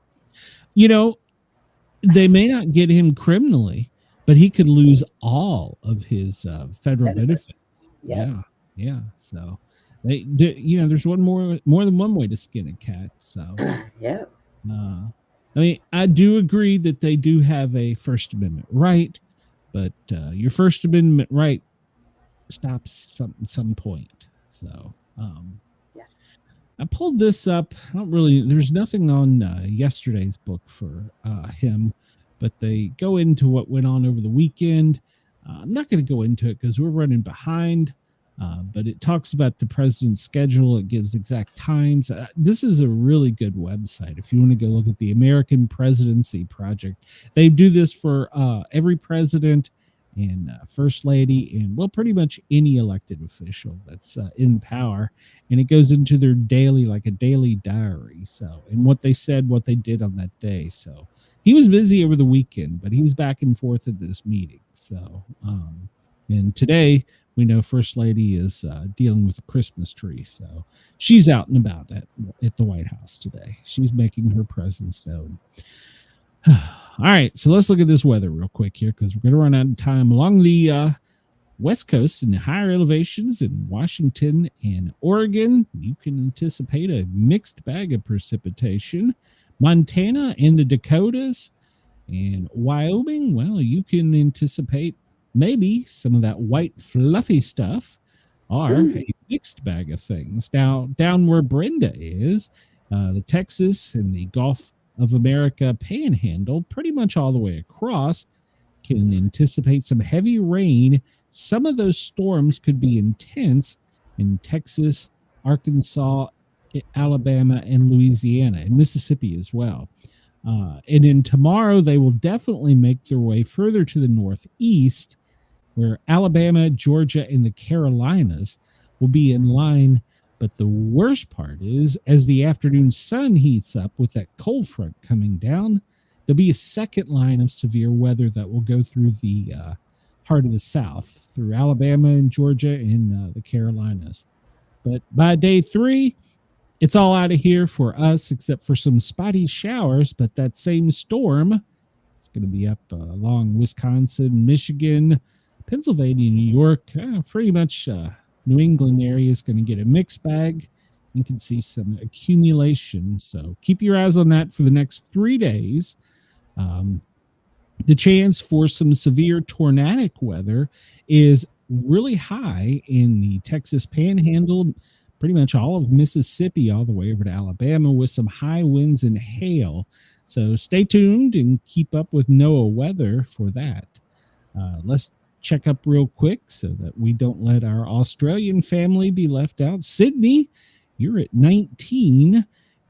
They may not get him criminally, but he could lose all of his federal benefits. Yeah. So there's more than one way to skin a cat. So yeah. I do agree that they do have a First Amendment right, but your First Amendment right stops at some point. So I pulled this up. There's nothing on yesterday's book for him, but they go into what went on over the weekend. I'm not going to go into it because we're running behind. But it talks about the president's schedule. It gives exact times. This is a really good website if you want to go look at the American Presidency Project. They do this for every president and first lady and, pretty much any elected official that's in power. And it goes into their daily diary. So, and what they said, what they did on that day. So he was busy over the weekend, but he was back and forth at this meeting. So, and today, we know First Lady is dealing with a Christmas tree, so she's out and about at the White House today. She's making her presence known. All right, so let's look at this weather real quick here, because we're going to run out of time. Along the West Coast and the higher elevations in Washington and Oregon, you can anticipate a mixed bag of precipitation. Montana and the Dakotas, And Wyoming, well, you can anticipate maybe some of that white fluffy stuff are a mixed bag of things. Now, down where Brenda is, the Texas and the Gulf of America panhandle, pretty much all the way across, can anticipate some heavy rain. Some of those storms could be intense in Texas, Arkansas, Alabama, and Louisiana, and Mississippi as well. And then tomorrow, they will definitely make their way further to the northeast, where Alabama, Georgia, and the Carolinas will be in line. But the worst part is, as the afternoon sun heats up with that cold front coming down, there'll be a second line of severe weather that will go through the heart of the South, through Alabama and Georgia and the Carolinas. But by day 3, it's all out of here for us, except for some spotty showers. But that same storm is going to be up along Wisconsin, Michigan, Pennsylvania, New York. Pretty much New England area is going to get a mixed bag. You can see some accumulation. So keep your eyes on that for the next 3 days. The chance for some severe tornadic weather is really high in the Texas Panhandle, pretty much all of Mississippi, all the way over to Alabama, with some high winds and hail. So stay tuned and keep up with NOAA weather for that. Let's check up real quick so that we don't let our Australian family be left out. Sydney, you're at 19,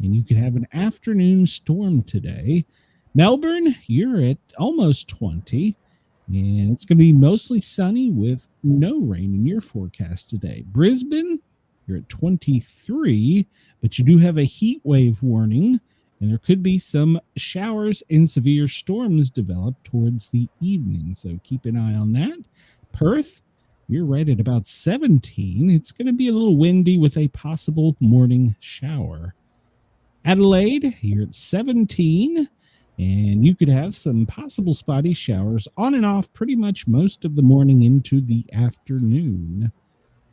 and you could have an afternoon storm today. Melbourne, you're at almost 20, and it's going to be mostly sunny with no rain in your forecast today. Brisbane, you're at 23, but you do have a heat wave warning, and there could be some showers and severe storms develop towards the evening, so keep an eye on that. Perth, you're right at about 17. It's going to be a little windy with a possible morning shower. Adelaide, you're at 17, and you could have some possible spotty showers on and off pretty much most of the morning into the afternoon.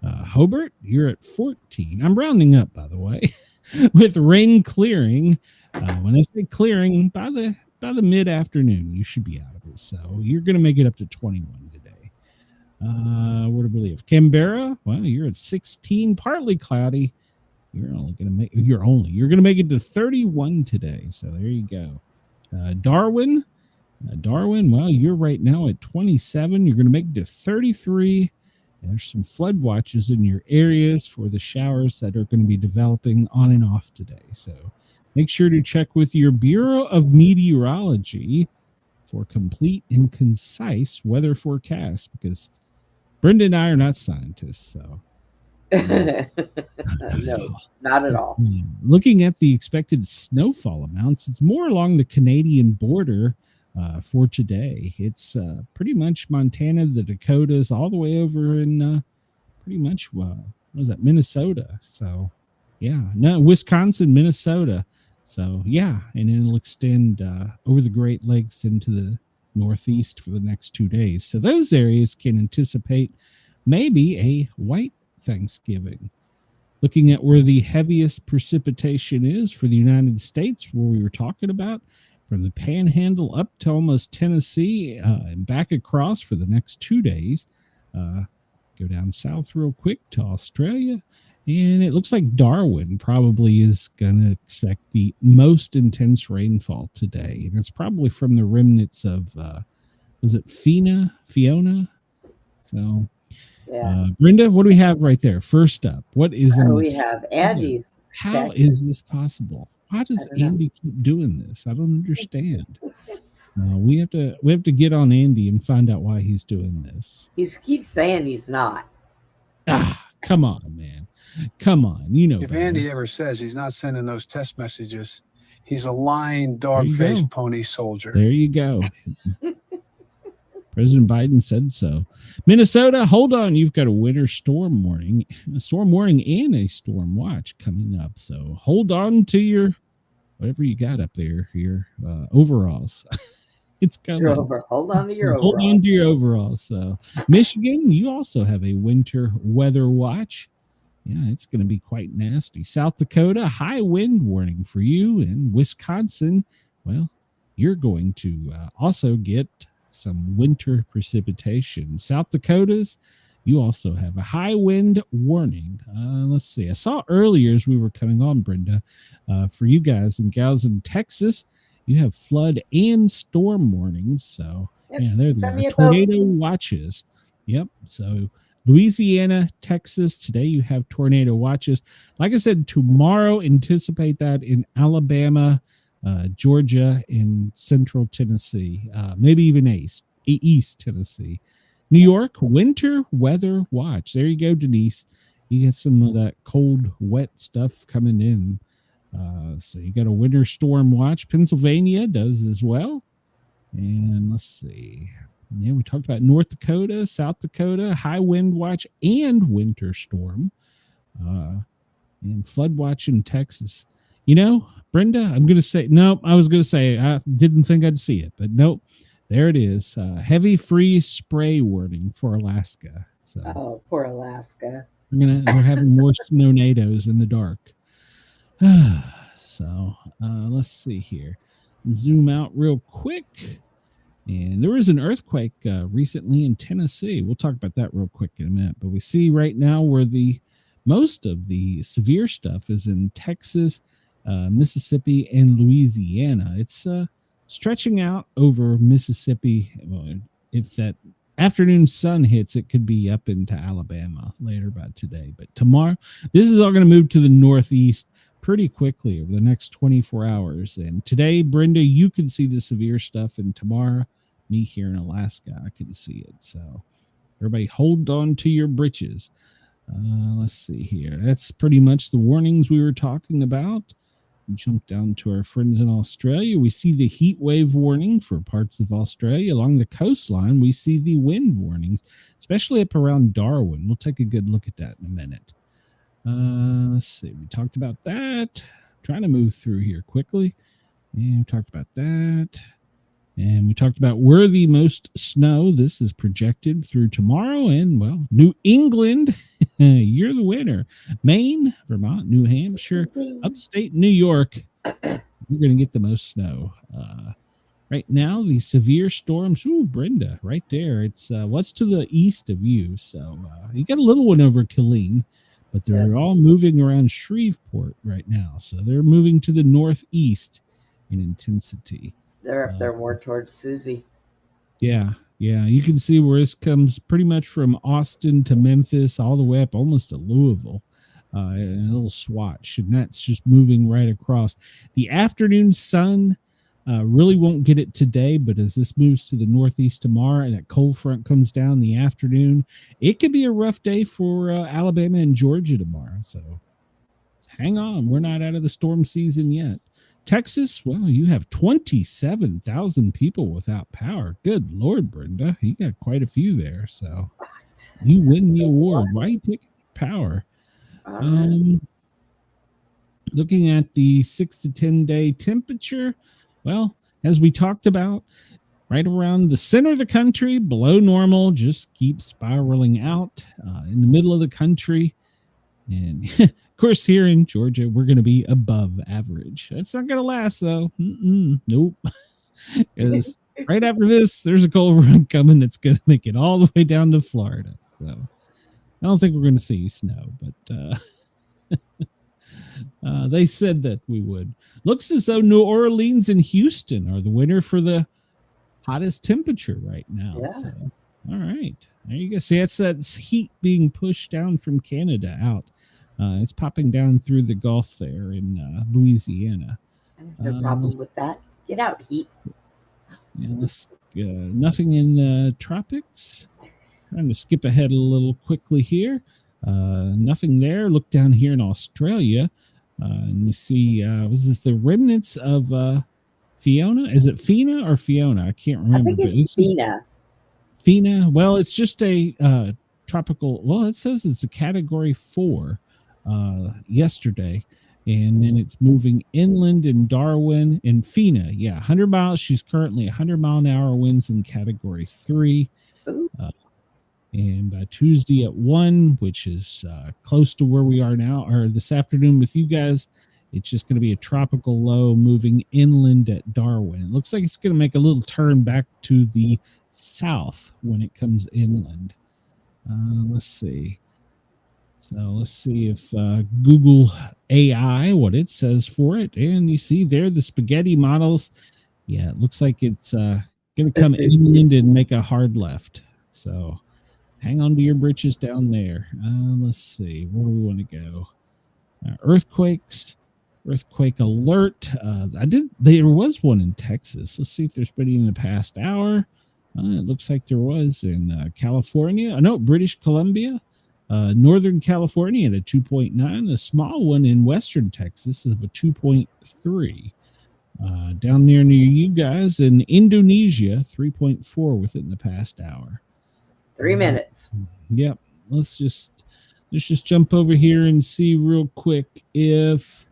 Hobart, you're at 14. I'm rounding up, by the way, with rain clearing. When I say clearing, by the mid-afternoon, you should be out of it. So you're going to make it up to 21 today. Where do we live? Canberra, well, you're at 16, partly cloudy. You're going to make it to 31 today. So there you go. Darwin, well, you're right now at 27. You're going to make it to 33. There's some flood watches in your areas for the showers that are going to be developing on and off today. So make sure to check with your Bureau of Meteorology for complete and concise weather forecasts, because Brenda and I are not scientists. So No, not at all. Looking at the expected snowfall amounts, it's more along the Canadian border for today. It's pretty much Montana, the Dakotas, all the way over in pretty much, what was that, Minnesota. So, yeah, no, Wisconsin, Minnesota. So, yeah, and it'll extend over the Great Lakes into the Northeast for the next 2 days. So those areas can anticipate maybe a white Thanksgiving. Looking at where the heaviest precipitation is for the United States, where we were talking about, from the Panhandle up to almost Tennessee and back across for the next 2 days. Go down south real quick to Australia. And it looks like Darwin probably is going to expect the most intense rainfall today. And it's probably from the remnants of, was it Fiona? So, Yeah. Brenda, what do we have right there? First up, what is we have Andy's. How is this possible? Why does Andy keep doing this? I don't understand. We have to get on Andy and find out why he's doing this. He keeps saying he's not. Come on, man. Come on. You know, if better. Andy ever says he's not sending those text messages, he's a lying dog-faced pony soldier. There you go. President Biden said so. Minnesota, hold on. You've got a winter storm warning and a storm watch coming up. So hold on to your, whatever you got up there, your overalls. It's coming. Hold on to your overalls. Hold on to your overalls. So Michigan, you also have a winter weather watch. Yeah, it's going to be quite nasty. South Dakota, high wind warning for you. And Wisconsin, well, you're going to also get some winter precipitation. South Dakotas, you also have a high wind warning. Let's see. I saw earlier as we were coming on, Brenda, for you guys and gals in Texas, you have flood and storm warnings. So, Yep, yeah, there they send me are. a boat. Tornado watches. Yep. So, Louisiana, Texas, today you have tornado watches. Like I said, tomorrow, anticipate that in Alabama, Georgia, and Central Tennessee, maybe even East Tennessee. New York, winter weather watch. There you go, Denise. You get some of that cold, wet stuff coming in. So you got a winter storm watch. Pennsylvania does as well. And let's see. Yeah, we talked about North Dakota, South Dakota, high wind watch and winter storm. And flood watch in Texas. You know, Brenda, I'm going to say, nope, I was going to say, I didn't think I'd see it, but nope. There it is. Heavy freeze spray warning for Alaska. So Oh, poor Alaska. we're having more snow-nados in the dark. So let's see here. Zoom out real quick. And there was an earthquake recently in Tennessee. We'll talk about that real quick in a minute. But we see right now where most of the severe stuff is in Texas, Mississippi, and Louisiana. It's stretching out over Mississippi. Well, if that afternoon sun hits, it could be up into Alabama later by today. But tomorrow, this is all going to move to the northeast pretty quickly over the next 24 hours. And today, Brenda, you can see the severe stuff. And tomorrow, me here in Alaska, I can see it. So everybody hold on to your britches. Let's see here. That's pretty much the warnings we were talking about. Jump down to our friends in Australia. We see the heat wave warning for parts of Australia. Along the coastline, we see the wind warnings, especially up around Darwin. We'll take a good look at that in a minute. Let's see. We talked about that. Trying to move through here quickly. And we talked about that. And we talked about where the most snow. This is projected through tomorrow. And, well, New England, you're the winner. Maine, Vermont, New Hampshire, upstate New York, you're going to get the most snow. Right now, the severe storms, ooh, Brenda, right there. It's what's to the east of you. So you got a little one over Killeen, but they're all moving around Shreveport right now. So they're moving to the northeast in intensity. They're more towards Susie. Yeah. You can see where this comes pretty much from Austin to Memphis, all the way up almost to Louisville, a little swatch, and that's just moving right across. The afternoon sun really won't get it today, but as this moves to the northeast tomorrow and that cold front comes down in the afternoon, it could be a rough day for Alabama and Georgia tomorrow. So hang on. We're not out of the storm season yet. Texas, well, you have 27,000 people without power. Good Lord, Brenda. You got quite a few there. So you win the award. Why are you picking power? Looking at the 6 to 10 day temperature, well, as we talked about, right around the center of the country, below normal, just keep spiraling out. In the middle of the country, and of course, here in Georgia, we're going to be above average. That's not going to last, though. Nope. Because right after this, there's a cold front coming that's going to make it all the way down to Florida. So I don't think we're going to see snow, but they said that we would. Looks as though New Orleans and Houston are the winner for the hottest temperature right now. Yeah. So, all right. There you go. See, that's that heat being pushed down from Canada out. It's popping down through the Gulf there in Louisiana. No problem with that. Get out, heat. Yeah, nothing in the tropics. Trying to skip ahead a little quickly here. Nothing there. Look down here in Australia. And we see, was this the remnants of Fiona? Is it Fina or Fiona? I can't remember. I think it's Fina. Fina. Well, it's just a tropical. Well, it says it's a category 4 yesterday, and then it's moving inland in Darwin and Fina. Yeah, 100 miles. She's currently 100-mile-an-hour winds in category 3. And by Tuesday at 1, which is close to where we are now, or this afternoon with you guys, It's just going to be a tropical low moving inland at Darwin. It looks like it's going to make a little turn back to the south when it comes inland. Let's see. So let's see if Google AI, what it says for it. And you see there the spaghetti models. Yeah, it looks like it's going to come inland and make a hard left. So hang on to your britches down there. Let's see. Where do we want to go? Earthquakes. Earthquake alert. There was one in Texas. Let's see if there's been in the past hour. It looks like there was in California. No, British Columbia. Northern California at a 2.9, a small one in Western Texas of a 2.3. Down there near you guys in Indonesia, 3.4 within the past hour. 3 minutes. Yep. Let's just jump over here and see real quick if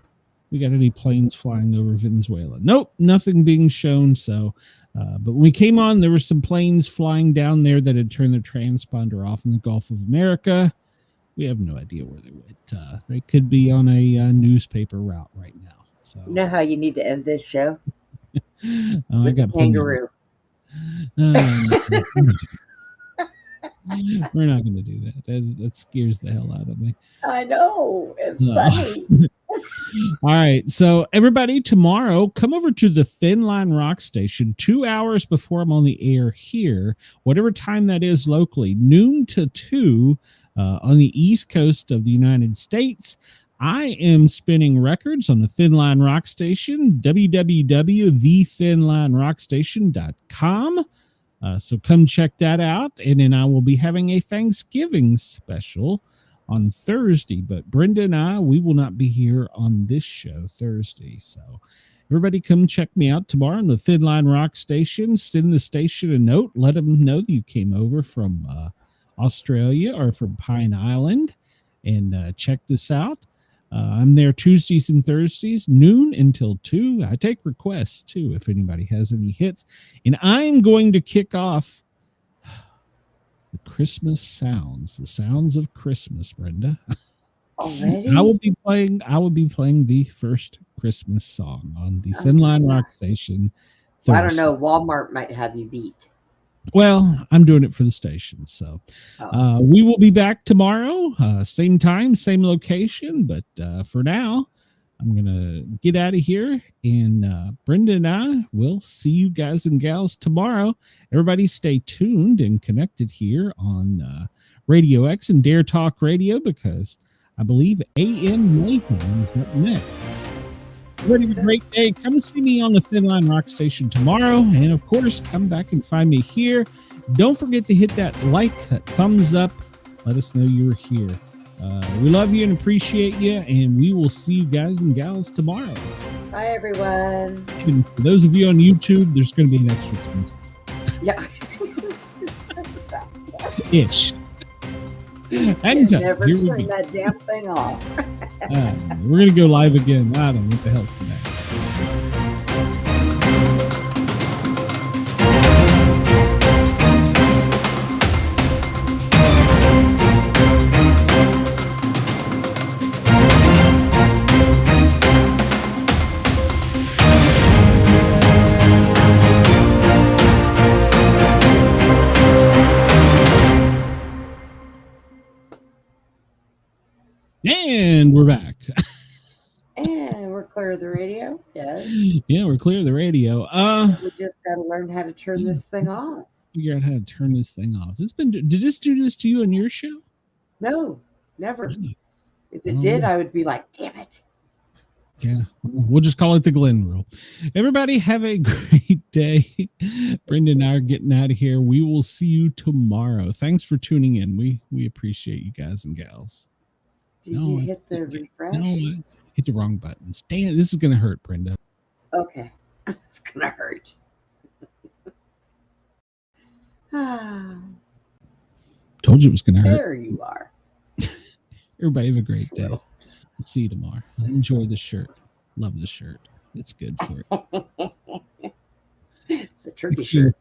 we got any planes flying over Venezuela. Nope, nothing being shown. So, but when we came on, there were some planes flying down there that had turned their transponder off in the Gulf of America. We have no idea where they went. They could be on a newspaper route right now. So, You know how you need to end this show? I With got the kangaroo. We're not going to do that. That scares the hell out of me. I know. It's funny. All right. So everybody, tomorrow, come over to the Thin Line Rock Station 2 hours before I'm on the air here, whatever time that is locally, noon to 2 on the East Coast of the United States. I am spinning records on the Thin Line Rock Station, www.thethinlinerockstation.com. So come check that out. And then I will be having a Thanksgiving special on Thursday. But Brenda and I, we will not be here on this show Thursday. So everybody come check me out tomorrow on the Thin Line Rock Station. Send the station a note. Let them know that you came over from Australia or from Pine Island. And check this out. I'm there Tuesdays and Thursdays, noon until 2. I take requests, too, if anybody has any hits. And I'm going to kick off the Christmas sounds, the sounds of Christmas, Brenda. Already? I will be playing the first Christmas song on the Thin Line Rock Station Thursday. I don't know. Walmart might have you beat. Well, I'm doing it for the station. So we will be back tomorrow, same time, same location. But for now, I'm going to get out of here. And Brenda and I will see you guys and gals tomorrow. Everybody stay tuned and connected here on Radio X and Dare Talk Radio, because I believe AM Mayhem is up next. Everybody have a great day. Come see me on the Thin Line Rock Station tomorrow. And, of course, come back and find me here. Don't forget to hit that like, that thumbs up. Let us know you were here. We love you and appreciate you. And we will see you guys and gals tomorrow. Bye, everyone. And for those of you on YouTube, there's going to be an extra thing. Yeah. Ish. And never turn that damn thing off. We're going to go live again. I don't know what the hell's going to happen. And we're back. And we're clear of the radio. Yes. Yeah, we're clear of the radio. We just got to learn how to turn this thing off. Figure out how to turn this thing off. Did this do this to you on your show? No, never. If it did, I would be like, damn it. Yeah, we'll just call it the Glenn rule. Everybody have a great day. Brenda and I are getting out of here. We will see you tomorrow. Thanks for tuning in. We appreciate you guys and gals. Did you hit the refresh? No, I hit the wrong button. Stand. This is going to hurt, Brenda. Okay. It's going to hurt. Told you it was going to hurt. There you are. Everybody have a great day. See you tomorrow. Enjoy the shirt. Love the shirt. It's good for it. It's a turkey shirt.